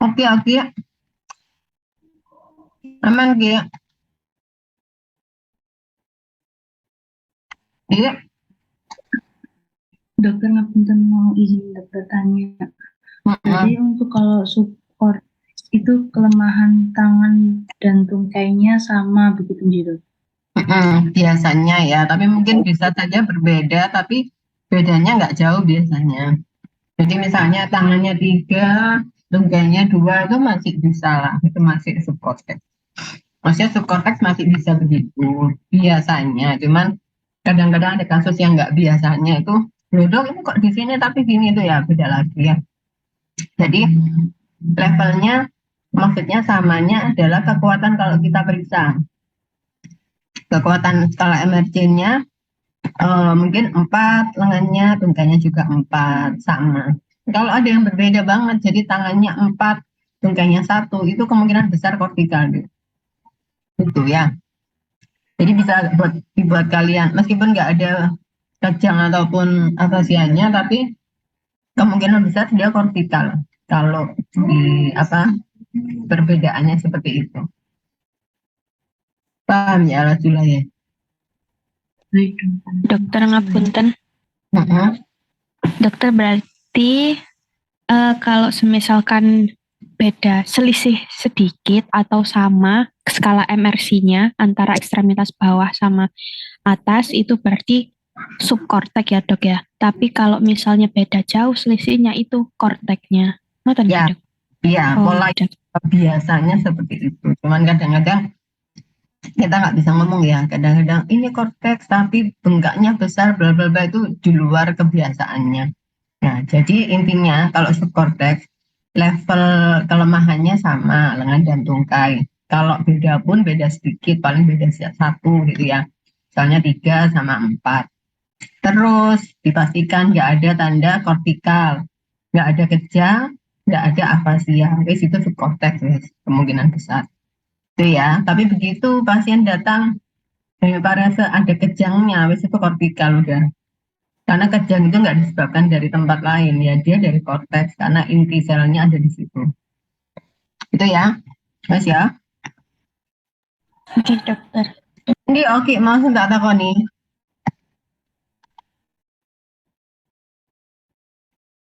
Speaker 1: Oke, oke. Aman, Ki. Iya.
Speaker 2: Dokter ngapunten mau izin dokter tanya. Jadi untuk kalau support itu kelemahan tangan dan tungkainya sama begitu gitu.
Speaker 1: Biasanya ya, tapi mungkin bisa saja berbeda, tapi bedanya nggak jauh biasanya. Jadi misalnya tangannya 3, tungkainya 2 itu masih bisa lah, itu masih subcortex. Maksudnya subcortex masih bisa begitu biasanya, cuman kadang-kadang ada kasus yang nggak biasanya itu, loh dok ini kok di sini tapi gini itu ya beda lagi ya. Jadi levelnya maksudnya samanya adalah kekuatan kalau kita periksa. Kekuatan skala MRC-nya mungkin 4, lengannya, tungkainya juga 4, sama. Kalau ada yang berbeda banget, jadi tangannya 4, tungkainya 1, itu kemungkinan besar kortikal. Gitu ya. Jadi bisa dibuat kalian, meskipun nggak ada kejang ataupun afasianya, tapi kemungkinan besar dia kortikal. Kalau di apa perbedaannya seperti itu. Paham ya, Alhamdulillah ya?
Speaker 2: Baik,
Speaker 3: Dokter ngapunten.
Speaker 1: Mm-mm.
Speaker 3: Dokter berarti kalau semisalkan beda selisih sedikit atau sama skala MRC-nya antara ekstremitas bawah sama atas itu berarti subkortek ya dok ya. Tapi kalau misalnya beda jauh selisihnya itu korteknya. Ngoten
Speaker 1: Ya,
Speaker 3: dok?
Speaker 1: iya,
Speaker 3: Oh,
Speaker 1: pola
Speaker 3: dok.
Speaker 1: biasanya seperti itu. Cuman kadang-kadang kita nggak bisa ngomong ya. Kadang-kadang ini korteks tapi bengkaknya besar, bla bla bla itu di luar kebiasaannya. Nah, jadi intinya kalau subkorteks level kelemahannya sama lengan dan tungkai. Kalau beda pun beda sedikit, paling beda 1 gitu ya. Misalnya 3 sama 4. Terus dipastikan nggak ada tanda kortikal, nggak ada kejang, nggak ada afasia. Wes itu subkorteks, wes kemungkinan besar. Itu ya. Tapi begitu pasien datang dengan parese ada kejangnya, wes itu kortikal udah. Karena kejang itu nggak disebabkan dari tempat lain ya, dia dari korteks karena inti selnya ada di situ. Itu ya, Mas ya.
Speaker 3: Oke dokter.
Speaker 1: Ini oke, mau tak takoni.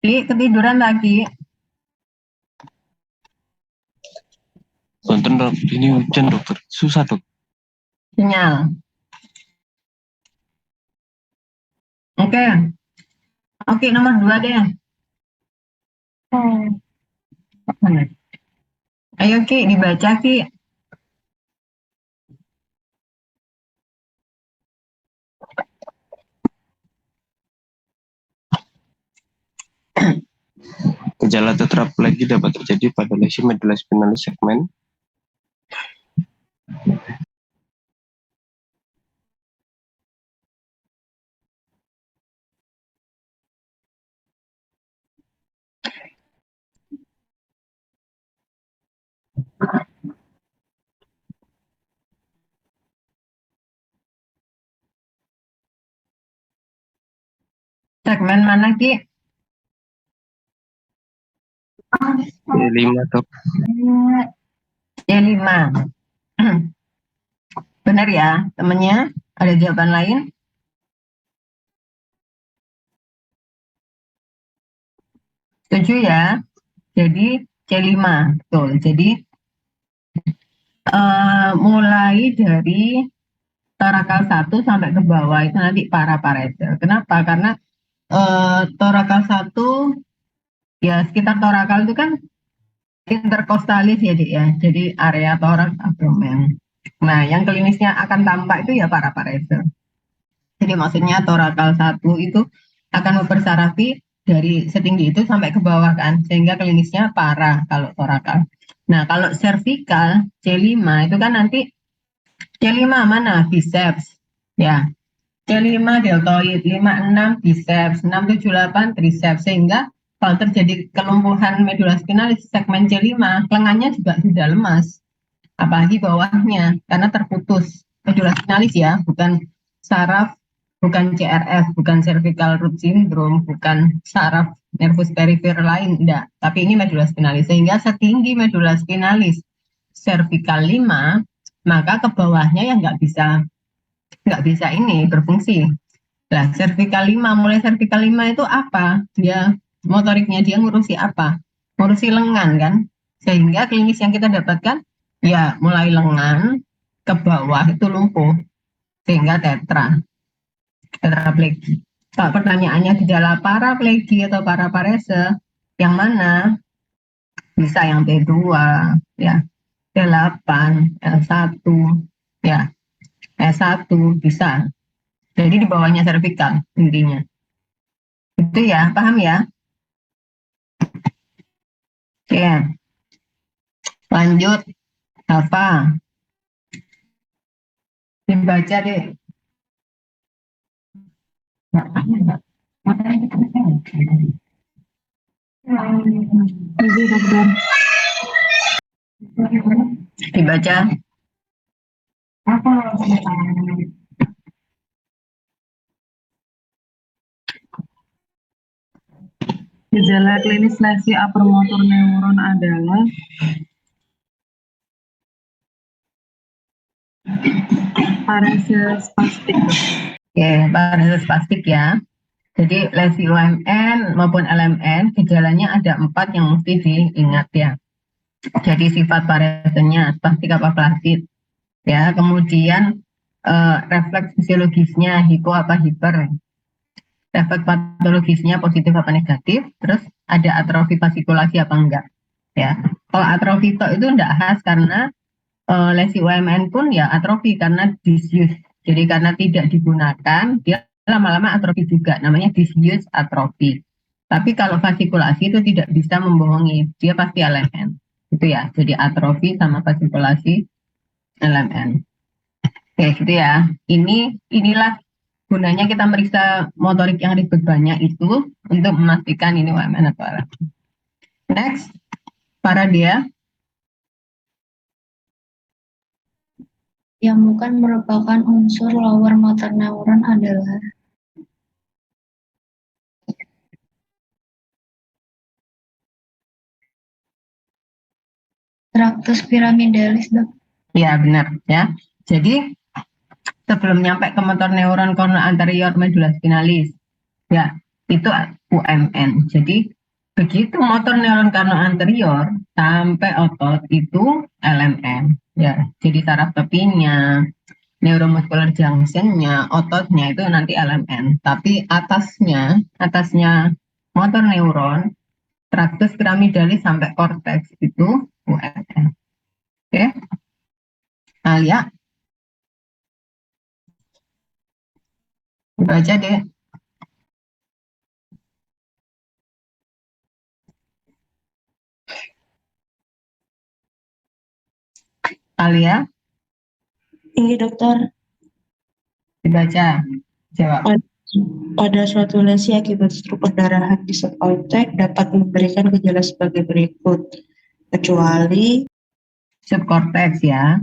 Speaker 1: Ki, ketiduran lagi.
Speaker 4: Konten dok, ini hujan dokter, susah dok.
Speaker 1: Sinyal. Oke, oke nomor 2 deh. Mana? Ayo Ki, dibaca Ki.
Speaker 4: Gejala tetraplegi dapat terjadi pada lesi medula spinalis segmen
Speaker 1: Segmen mana Ki?
Speaker 4: E5 dok.
Speaker 1: E5. Benar ya temennya? Ada jawaban lain? Setuju ya? Jadi C5, betul. Jadi mulai dari torakal 1 sampai ke bawah itu nanti paraparese. Kenapa? Karena torakal 1 ya sekitar torakal itu kan interkostalis ya Dik ya. Jadi area toraks abdomen. Nah, yang klinisnya akan tampak itu ya paraparese. Jadi maksudnya torakal 1 itu akan mempersarafi dari setinggi itu sampai ke bawah kan, sehingga klinisnya parah kalau torakal. Nah, kalau cervical C5 itu kan nanti C5 mana? Biceps. Ya, C5 deltoid, 56 biceps, 678 triceps. Sehingga kalau terjadi kelumpuhan medula spinalis segmen C5, lengannya juga sudah lemas. Apalagi bawahnya, karena terputus. Medula spinalis ya, bukan saraf, bukan CRF, bukan cervical root syndrome, bukan saraf nervus perifer lain, enggak. Tapi ini medula spinalis. Sehingga setinggi medula spinalis cervical 5, maka ke bawahnya yang nggak bisa ini berfungsi. Nah, cervical 5, mulai cervical 5 itu apa? Dia motoriknya dia ngurusi apa? Ngurusi lengan kan? Sehingga klinis yang kita dapatkan ya mulai lengan ke bawah itu lumpuh sehingga tetraplegi. Kalau pertanyaannya gejala paraplegi atau paraparese yang mana? Bisa yang T2 ya, T8, L1 ya, S1 bisa. Jadi di bawahnya servikal intinya. Itu ya, paham ya? Oke, lanjut. Apa? Dibaca deh.
Speaker 2: Jadi dokter,
Speaker 1: Dibaca.
Speaker 2: gejala klinis lesi upper motor neuron adalah parese spastik.
Speaker 1: Oke, parese spastik ya. Jadi lesi UMN maupun LMN gejalanya ada 4 yang mesti diingat ya. Jadi sifat paresenya spastik apa flasid ya. Kemudian refleks fisiologisnya hipo apa hiper. Refleks patologisnya positif apa negatif. Terus ada atrofi pasikulasi apa enggak ya. Kalau atrofi itu enggak khas karena lesi UMN pun ya atrofi karena disuse. Jadi karena tidak digunakan, dia lama-lama atrofi juga, namanya disuse atrofi. Tapi kalau fasikulasi itu tidak bisa membohongi, dia pasti LMN. Itu ya, jadi atrofi sama fasikulasi LMN. Oke, gitu ya. Inilah gunanya kita meriksa motorik yang ribet banyak itu untuk memastikan ini UMN atau LMN. Next, para dia.
Speaker 5: Yang bukan merupakan unsur lower motor neuron adalah tractus piramidalis, dok.
Speaker 1: Ya, benar ya. Jadi sebelum nyampe ke motor neuron cornu anterior medula spinalis, ya itu UMN. Jadi begitu motor neuron cornu anterior sampai otot itu LMN. Ya, jadi saraf tepinya, neuromuscular junctionnya, ototnya itu nanti LMN. Tapi atasnya motor neuron, tractus piramidalis sampai cortex itu UMN. Oke, Alia, baca deh. Alia,
Speaker 6: Ini dokter,
Speaker 1: dibaca, jawab.
Speaker 6: pada suatu lesi akibat stroke perdarahan di subkortek dapat memberikan gejala sebagai berikut, kecuali
Speaker 1: Subkorteks ya.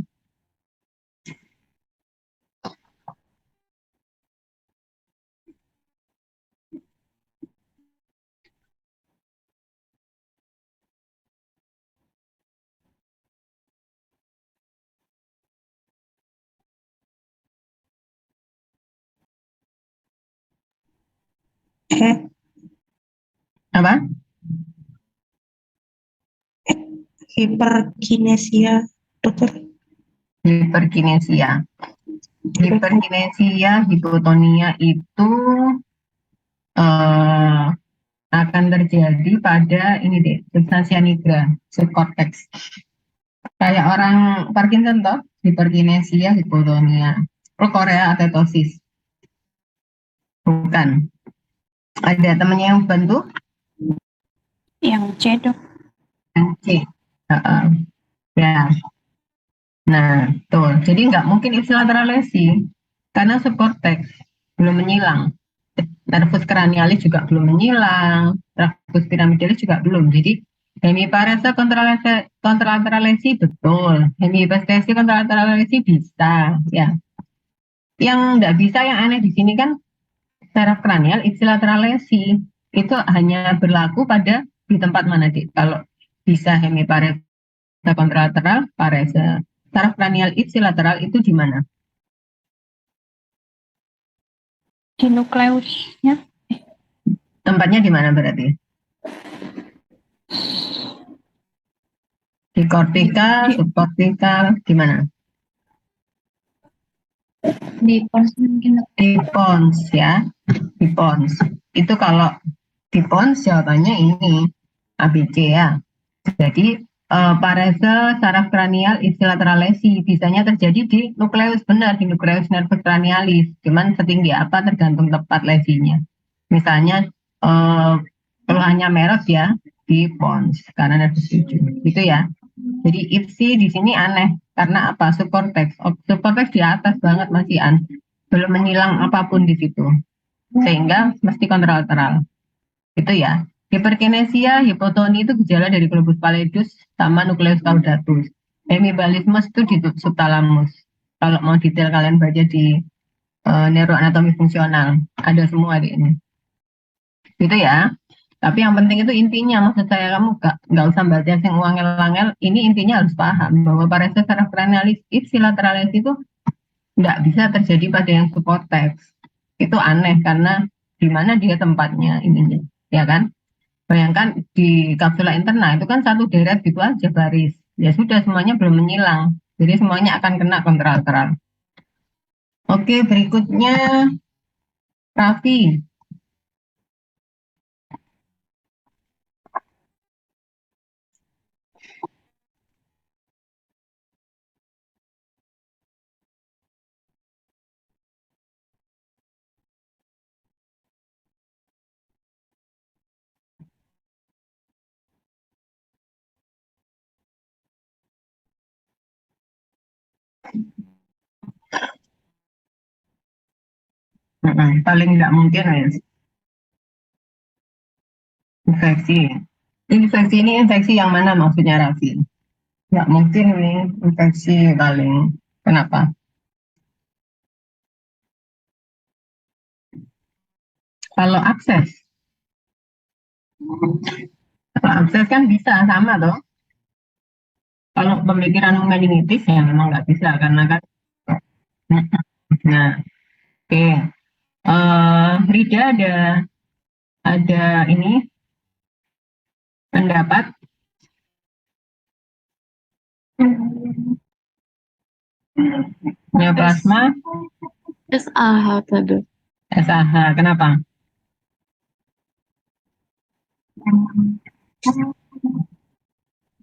Speaker 1: Apa?
Speaker 6: hiperkinesia, dokter.
Speaker 1: Hiperkinesia. Hiperkinesia, hipotonia itu eh, akan terjadi pada ini deh, substansia nigra, subkorteks. Kayak orang Parkinson toh, hiperkinesia, hipotonia. Korea atetosis. Bukan. Ada temannya yang bantu?
Speaker 3: Yang C, Dok.
Speaker 1: Yang C. Ya. Nah, tuh. Jadi nggak mungkin ipsilateral lesi karena subkorteks belum menyilang. Nervus cranialis juga belum menyilang, nervus piramidalis juga belum. Jadi hemiparesa kontralateral lesi betul, hemihipostesis kontralateral lesi bisa, ya. Yang nggak bisa, yang aneh di sini kan saraf kranial ipsilateral lesi itu hanya berlaku pada di tempat mana, Dik? Kalau bisa hemiparesa kontralateral, paresa saraf kranial ipsilateral itu di mana?
Speaker 3: Di nukleusnya.
Speaker 1: Tempatnya di mana berarti? Di kortikal, subkortikal, di mana?
Speaker 5: Di pons mungkin, Dok.
Speaker 1: Di pons ya, di pons. Itu kalau di pons jawabannya ini ABC ya. Jadi parese saraf kranial ipsilateral lesi bisanya terjadi di nukleus, benar, di nukleus nervus cranialis. Cuman setinggi apa tergantung tempat lesinya. Misalnya keluhannya merot ya di pons karena nervus 7 gitu ya. Jadi IPSI di sini aneh karena apa? Subkorteks. Subkorteks di atas banget masih belum menyilang apapun di situ. Sehingga mesti kontralateral. Itu ya. Hiperkinesia, hipotoni itu gejala dari globus pallidus sama nukleus caudatus. Hemibalismus itu di subthalamus. Kalau mau detail kalian baca di neuroanatomi fungsional. Ada semua di ini. Gitu ya. Tapi yang penting itu intinya, maksud saya kamu nggak usah baca yang uangel-angel. Ini intinya harus paham bahwa parese saraf cranialis ipsilateralis itu nggak bisa terjadi pada yang subkorteks. Itu aneh karena di mana dia tempatnya ininya, ya kan? Bayangkan di kapsula interna itu kan satu deret gitu aja baris. Ya sudah, semuanya belum menyilang. Jadi semuanya akan kena kontralateral. Oke, berikutnya Raffi. Paling nggak mungkin ya. Infeksi. Infeksi ini infeksi yang mana maksudnya Raffi? Nggak mungkin nih infeksi paling. Kenapa? Kalau akses. Kalau akses kan bisa sama toh. Kalau pemikiran meningitis ya memang nggak bisa karena kan. Nah, oke. Rida ada ini pendapat. Neoplasma
Speaker 5: SAH tadi.
Speaker 1: SAH. Kenapa?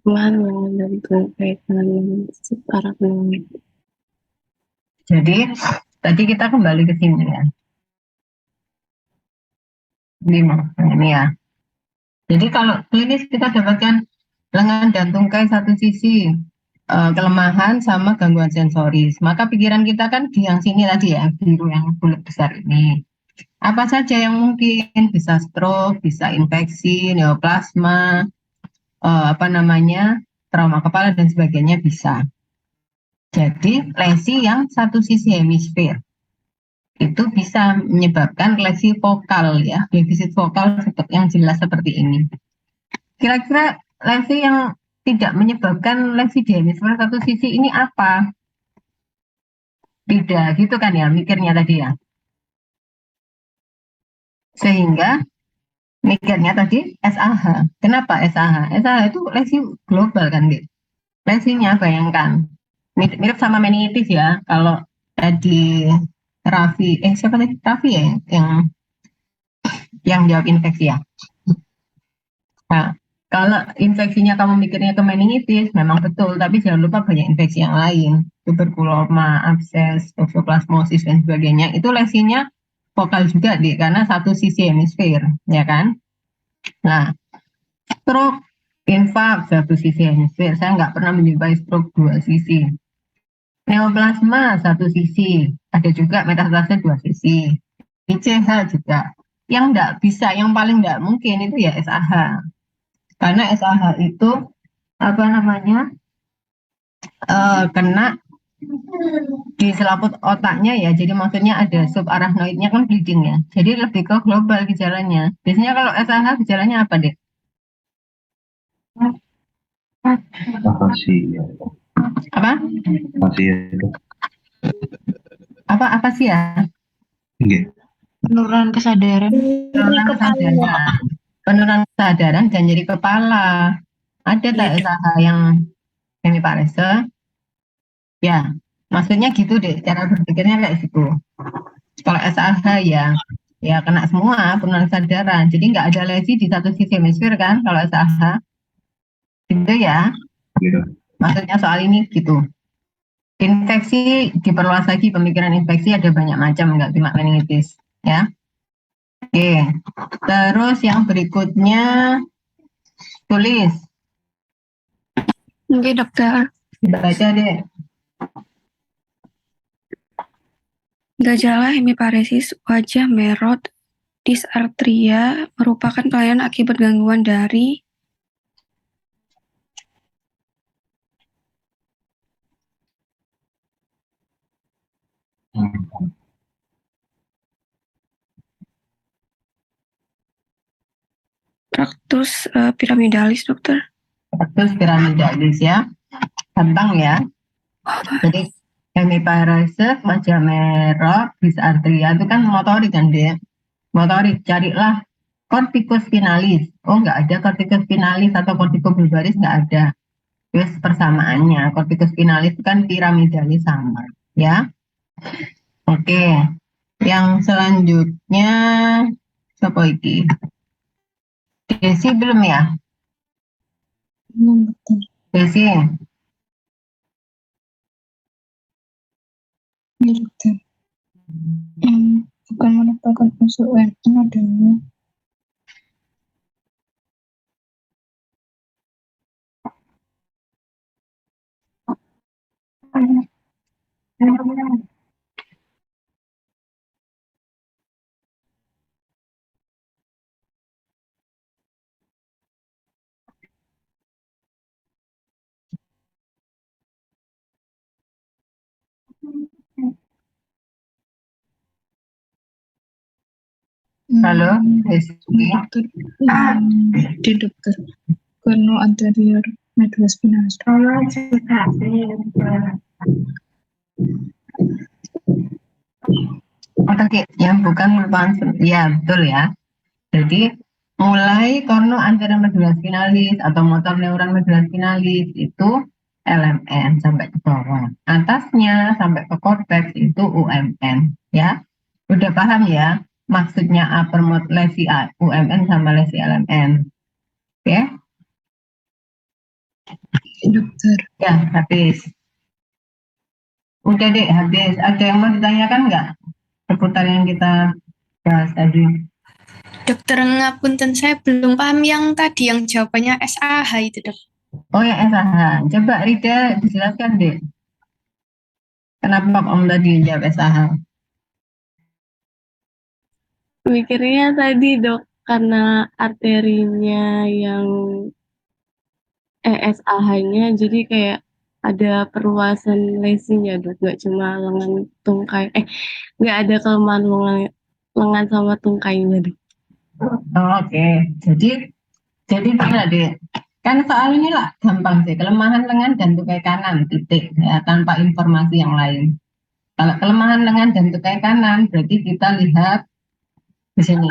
Speaker 5: Tuhan dan kaitan sekarang ini.
Speaker 1: Jadi tadi kita kembali ke sini ya. Ini ya. Jadi kalau klinis kita dapatkan lengan dan tungkai satu sisi, kelemahan sama gangguan sensoris. Maka pikiran kita kan di yang sini tadi ya, biru yang bulat besar ini. Apa saja yang mungkin, bisa stroke, bisa infeksi, neoplasma, apa namanya, trauma kepala dan sebagainya bisa. Jadi lesi yang satu sisi hemisfer itu bisa menyebabkan lesi vokal ya, defisit vokal yang jelas seperti ini. Kira-kira lesi yang tidak menyebabkan lesi di hemisfer satu sisi ini apa? Tidak, gitu kan ya mikirnya tadi ya. Sehingga mikirnya tadi SAH. Kenapa SAH? SAH itu lesi global kan, Dik? Lesinya bayangkan mirip sama meningitis ya. Kalau tadi Raffi, siapa tadi? Raffi ya yang jawab infeksi ya. Nah, kalau infeksinya kamu mikirnya ke meningitis, memang betul, tapi jangan lupa banyak infeksi yang lain. Tuberkuloma, abses, toksoplasmosis, dan sebagainya. Itu lesinya vokal juga, Dik, karena satu sisi hemisfer, ya kan? Nah, stroke, infak, satu sisi hemisfer. Saya nggak pernah menjumpai stroke dua sisi. Neoplasma, satu sisi. Ada juga metastase dua sisi. ICH juga. Yang nggak bisa, yang paling nggak mungkin itu ya SAH. Karena SAH itu apa namanya kena di selaput otaknya ya. Jadi maksudnya ada subarachnoidnya kan bleeding ya. Jadi lebih ke global gejalanya. Biasanya kalau SAH gejalanya apa deh?
Speaker 7: Makasih ya.
Speaker 1: Apa?
Speaker 7: Makasih ya.
Speaker 1: Apa sih ya?
Speaker 7: Iya.
Speaker 5: Penurunan kesadaran.
Speaker 1: Penurunan kesadaran. Penurunan kesadaran dan nyeri kepala. Ada tak SAH yang hemiparese? Ya, maksudnya gitu deh. Cara berpikirnya kayak gitu. Kalau SAH ya kena semua penurunan kesadaran. Jadi nggak ada lesi di satu sisi hemisfer kan kalau SAH. Gitu ya.
Speaker 7: Gitu.
Speaker 1: Maksudnya soal ini gitu. Infeksi diperluas lagi, pemikiran infeksi ada banyak macam, nggak cuma meningitis ya. Oke. Terus yang berikutnya tulis.
Speaker 3: Oke, dokter.
Speaker 1: Baca deh.
Speaker 3: Gejala hemiparesis wajah merot dysarthria merupakan kelainan akibat gangguan dari traktus piramidalis, dokter.
Speaker 1: Traktus piramidalis ya. Gampang ya. Jadi hemiparesis wajah merah dysarthria itu kan motorik kan dia. Motorik, carilah corticus finalis. Oh, nggak ada corticus finalis atau corticobulbaris, nggak ada. Terus persamaannya, corticus finalis itu kan piramidalis sama, ya. Oke, yang selanjutnya siapa iki? Desi belum ya?
Speaker 5: Belum betul.
Speaker 1: Desi,
Speaker 5: Ya, dokter. Bukan merupakan unsur UNN adanya.
Speaker 1: halo, Desi.
Speaker 5: Dokter. Di dokter. Kono anterior medula spinalis.
Speaker 1: Oke, yang bukan merupakan, ya betul ya. Jadi mulai korno anterior medula spinalis atau motor neuron medula spinalis itu LMN sampai ke bawah. Atasnya sampai ke cortex itu UMN ya. Udah paham ya maksudnya upper mode lesi UMN sama lesi LMN. Oke?
Speaker 5: Dokter.
Speaker 1: Ya, habis. Udah deh, habis. Ada yang mau ditanyakan nggak seputar yang kita bahas tadi?
Speaker 3: Dokter, ngapunten, saya belum paham yang tadi yang jawabannya SAH itu, dok.
Speaker 1: Oh ya SAH. Coba Rida dijelaskan deh. Kenapa Om tadi jawab SAH?
Speaker 8: Mikirnya tadi dok, karena arterinya yang SAH-nya jadi kayak ada perluasan lesinya dok, nggak cuma lengan tungkai, nggak ada kelemahan lengan sama tungkainya dok.
Speaker 1: Oke. Jadi gini deh. Kan soal ini lah gampang sih. Kelemahan lengan dan tungkai kanan titik ya tanpa informasi yang lain. Kalau kelemahan lengan dan tungkai kanan berarti kita lihat di sini.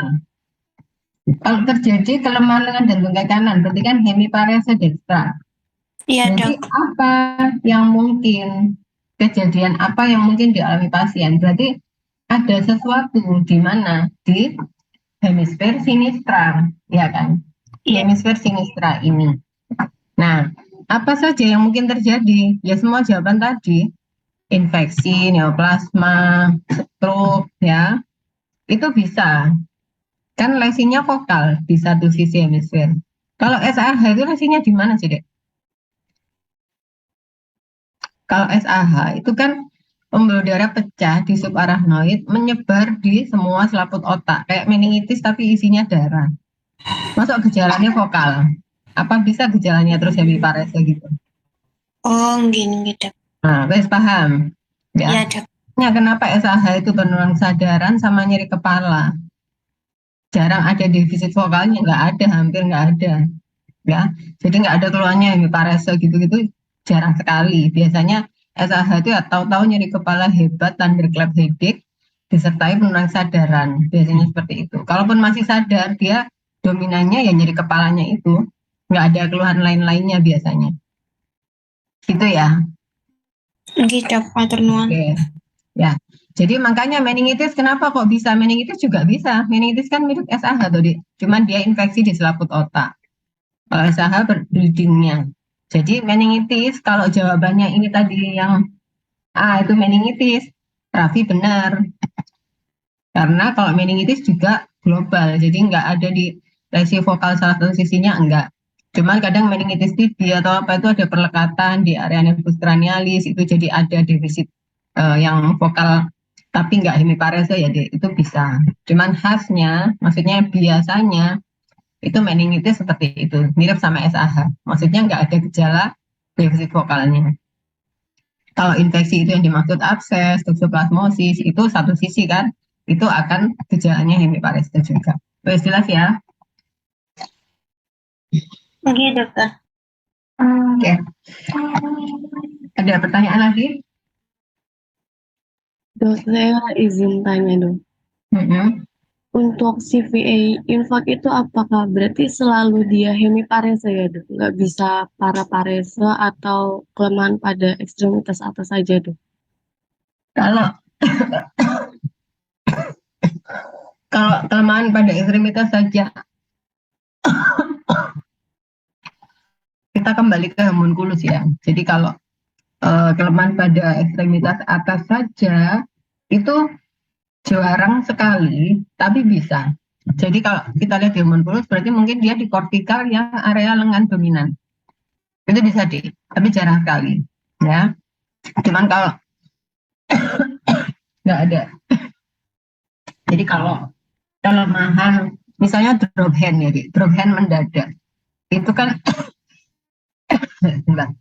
Speaker 1: Kalau terjadi kelemahan lengan dan tungkai kanan berarti kan hemiparese dextra.
Speaker 5: Iya
Speaker 1: Berarti
Speaker 5: dok.
Speaker 1: apa yang mungkin kejadian apa yang mungkin dialami pasien? Berarti ada sesuatu di mana di hemisfer sinistra, ya kan? Di
Speaker 5: Iya.
Speaker 1: hemisfer sinistra ini. Nah, apa saja yang mungkin terjadi? Ya semua jawaban tadi, infeksi, neoplasma, stroke, ya, itu bisa. Kan lesinya vokal di satu sisi hemisfer. Kalau SAH itu lesinya di mana sih, Dek? Kalau SAH itu kan pembuluh darah pecah di subarachnoid menyebar di semua selaput otak, kayak meningitis tapi isinya darah. Masuk gejalanya vokal. Apa bisa gejalanya terus hemiparese gitu?
Speaker 5: Oh, gini dok.
Speaker 1: Nah, wes paham. Ya.
Speaker 5: Iya dok.
Speaker 1: Ya, kenapa SAH itu penurunan kesadaran sama nyeri kepala? Jarang ada defisit vokalnya, nggak ada, hampir nggak ada. Ya, jadi nggak ada keluhannya hemiparese gitu-gitu, jarang sekali. Biasanya SAH itu ya tahu-tahu nyeri kepala hebat, thunderclap headache, disertai penurunan kesadaran. Biasanya seperti itu. Kalaupun masih sadar, dia dominannya ya nyeri kepalanya itu. Nggak ada keluhan lain-lainnya biasanya. Gitu ya.
Speaker 5: Nggih dok, matur nuwun.
Speaker 1: Oke. Ya, jadi makanya meningitis kenapa kok bisa? Meningitis juga bisa. Meningitis kan mirip SAH tadi, cuman dia infeksi di selaput otak. Kalau SAH bleedingnya. Jadi meningitis, kalau jawabannya ini tadi yang A itu meningitis, Raffi benar. Karena kalau meningitis juga global, jadi nggak ada di lesi vokal salah satu sisinya enggak. Cuman kadang meningitis TB atau apa itu ada perlekatan di area nervus cranialis, itu jadi ada defisit yang vokal tapi nggak hemiparese ya itu bisa. Cuman khasnya, maksudnya biasanya itu meningitis seperti itu, mirip sama SAH. Maksudnya nggak ada gejala defisit vokalnya. Kalau infeksi itu yang dimaksud abses, toksoplasmosis, itu satu sisi kan, itu akan gejalanya hemiparese juga. Terus jelas ya?
Speaker 5: Nggih dokter.
Speaker 1: Oke. Ada pertanyaan lagi?
Speaker 8: Dok, saya izin tanya dong.
Speaker 1: Mm-mm.
Speaker 8: Untuk CVA infak itu apakah berarti selalu dia hemiparese ya dok? Nggak bisa paraparese atau kelemahan pada ekstremitas atas saja dok?
Speaker 1: Kalau kalau kelemahan pada ekstremitas saja, kita kembali ke homunculus ya. Jadi kalau kelemahan pada ekstremitas atas saja itu jarang sekali, tapi bisa. Jadi kalau kita lihat di homunculus berarti mungkin dia di kortikal yang area lengan dominan. Itu bisa deh, tapi jarang sekali. Ya, cuman kalau nggak ada. Jadi kalau kelemahan, misalnya drop hand ya, drop hand mendadak, itu kan, enggak.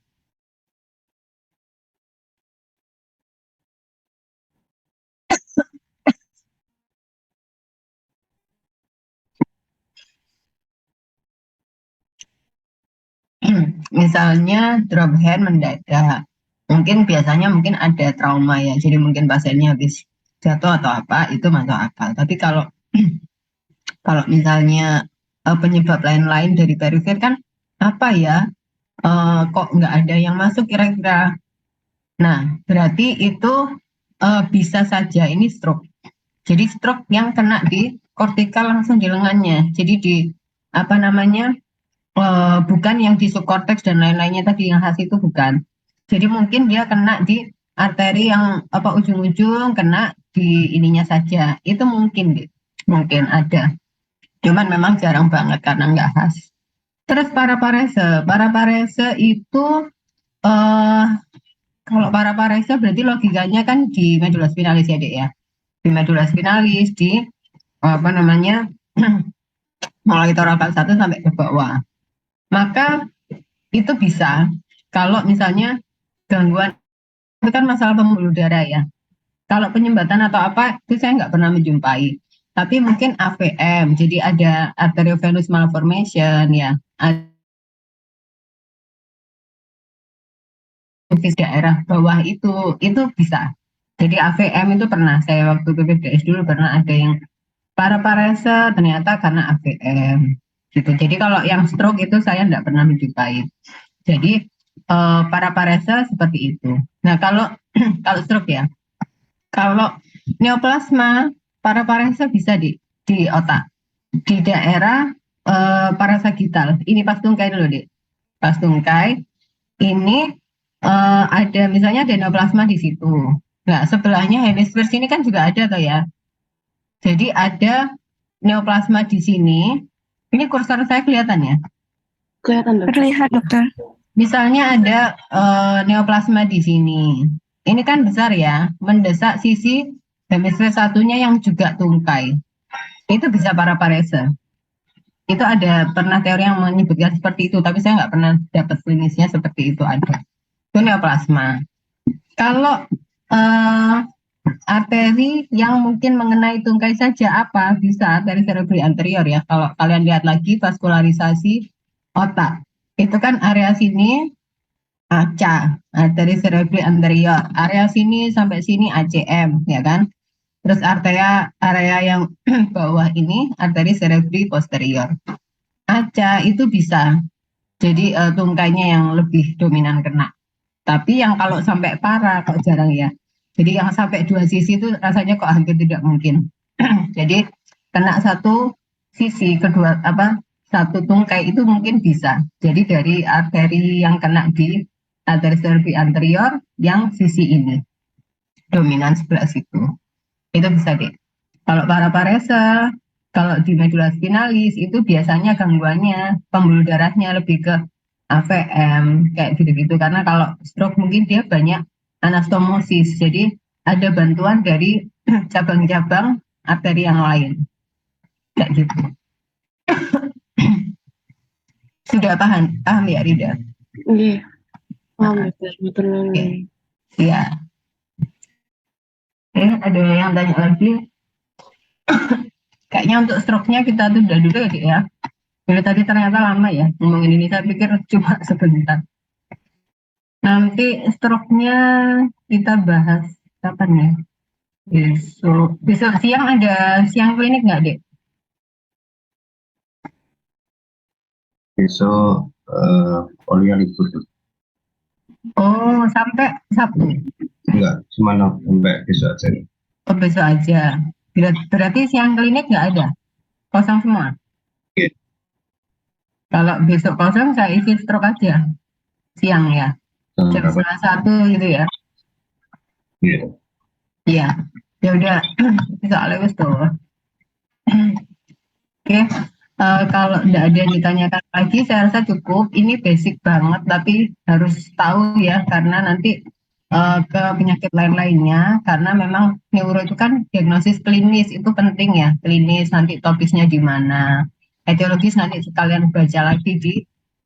Speaker 1: Misalnya drop hand mendadak, mungkin biasanya mungkin ada trauma ya, jadi mungkin pasiennya habis jatuh atau apa, itu masuk akal. Tapi kalau kalau misalnya penyebab lain-lain dari perifer kan apa ya, kok nggak ada yang masuk kira-kira. Nah, berarti itu bisa saja ini stroke. Jadi stroke yang kena di kortikal langsung di lengannya. Jadi di apa namanya, bukan yang di subkorteks dan lain-lainnya tadi yang khas itu bukan. Jadi mungkin dia kena di arteri yang apa ujung-ujung kena di ininya saja. Itu mungkin ada. Cuman memang jarang banget karena nggak khas. Terus paraparese itu eh kalau paraparese berarti logikanya kan di medula spinalis ya, Dek ya. Di medula spinalis di apa namanya? mulai torakan 1 sampai ke bawah. Maka itu bisa kalau misalnya gangguan itu kan masalah pembuluh darah ya. Kalau penyumbatan atau apa itu saya nggak pernah menjumpai. Tapi mungkin AVM, jadi ada arteriovenous malformation ya, ada di daerah bawah itu bisa. Jadi AVM itu pernah saya waktu PPDS dulu pernah ada yang paraparese ternyata karena AVM gitu. Jadi kalau yang stroke itu saya nggak pernah menjumpai. Jadi paraparese seperti itu. Nah kalau kalau stroke ya, kalau neoplasma paraparese bisa di otak, di daerah parasagital. Ini pas tungkai dulu deh, pas tungkai. Ini ada misalnya ada neoplasma di situ. Nah sebelahnya hemisfer sini kan juga ada tuh ya. Jadi ada neoplasma di sini. Ini kursor saya kelihatan ya.
Speaker 8: Kelihatan dokter.
Speaker 3: Terlihat dokter.
Speaker 1: Misalnya ada neoplasma di sini. Ini kan besar ya, mendesak sisi hemisfer satunya yang juga tungkai. Itu bisa paraparese. Itu ada pernah teori yang menyebutkan seperti itu, tapi saya nggak pernah dapat klinisnya seperti itu ada. Itu neoplasma. Kalau arteri yang mungkin mengenai tungkai saja apa? Bisa arteri cerebri anterior ya. Kalau kalian lihat lagi vaskularisasi otak, itu kan area sini ACA, arteri cerebri anterior. Area sini sampai sini ACM, ya kan? Terus area yang bawah ini arteri cerebri posterior. ACA itu bisa jadi tungkainya yang lebih dominan kena. Tapi yang kalau sampai parah kok jarang ya. Jadi yang sampai 2 sisi itu rasanya kok hampir tidak mungkin. Jadi kena satu sisi, kedua satu tungkai itu mungkin bisa. Jadi dari arteri yang kena di arteri cerebri anterior yang sisi ini dominan sebelah situ. Itu bisa deh. Kalau paraparese, kalau di medula spinalis itu biasanya gangguannya pembuluh darahnya lebih ke AVM kayak gitu-gitu karena kalau stroke mungkin dia banyak anastomosis. Jadi ada bantuan dari cabang-cabang arteri yang lain. Kayak gitu. Sudah paham ya Rida?
Speaker 8: Iya. Paham dokter. Matur nuwun.
Speaker 1: Iya. Ada yang tanya lagi? Kayaknya untuk stroke-nya kita tunda dulu ya, Dik ya. Dari tadi ternyata lama ya ngomongin ini. Saya pikir cuma sebentar. Nanti stroke-nya kita bahas kapan ya? Besok siang ada siang klinik nggak, Dek?
Speaker 7: Besok Olia libur tuh.
Speaker 1: Oh, sampai Sabtu.
Speaker 7: Enggak, cuma sampai besok aja.
Speaker 1: Oh, besok aja. Berarti siang klinik nggak ada? Kosong semua?
Speaker 7: Oke.
Speaker 1: Kalau besok kosong, saya isi stroke aja. Siang ya. Jam
Speaker 7: Berapa?
Speaker 1: 1 gitu ya.
Speaker 7: Iya.
Speaker 1: Iya. Ya udah, soalnya wis tuh. Oke. Kalau tidak ada yang ditanyakan lagi, saya rasa cukup. Ini basic banget, tapi harus tahu ya, karena nanti ke penyakit lain-lainnya, karena memang neuro itu kan diagnosis klinis, itu penting ya, klinis, nanti topisnya di mana, etiologis nanti sekalian baca lagi di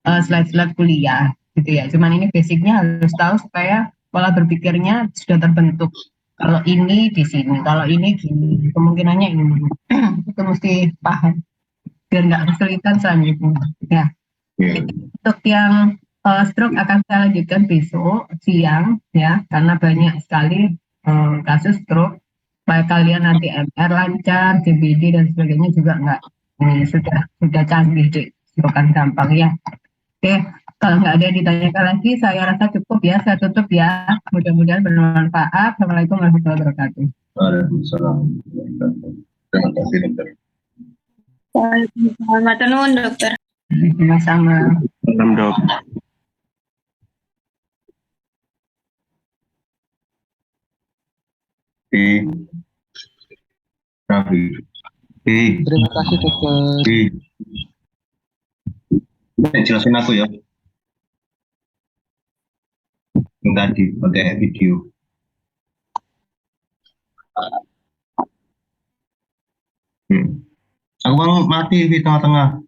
Speaker 1: slide-slide kuliah, gitu ya. Cuman ini basicnya harus tahu supaya pola berpikirnya sudah terbentuk. Kalau ini di sini, kalau ini gini, kemungkinannya ini. Itu mesti paham biar nggak kesulitan selanjutnya. Ya,
Speaker 7: Iya.
Speaker 1: untuk yang stroke akan saya lanjutkan besok siang ya, karena banyak sekali kasus stroke. Supaya kalian nanti MR lancar, CBD dan sebagainya juga nggak ini sudah canggih deh, bukan gampang ya. Oke, kalau nggak ada yang ditanyakan lagi, saya rasa cukup ya. Saya tutup ya. Mudah-mudahan bermanfaat. Assalamualaikum warahmatullahi wabarakatuh.
Speaker 7: Waalaikumsalam. Terima kasih dokter.
Speaker 5: Waalaikumsalam. Matur nuwun dokter.
Speaker 1: Sama-sama.
Speaker 4: Salam dok.
Speaker 7: Raffi.
Speaker 9: Terima kasih dokter.
Speaker 7: Jelasin aku ya, yang tadi pakai video. Aku kan mati di tengah-tengah.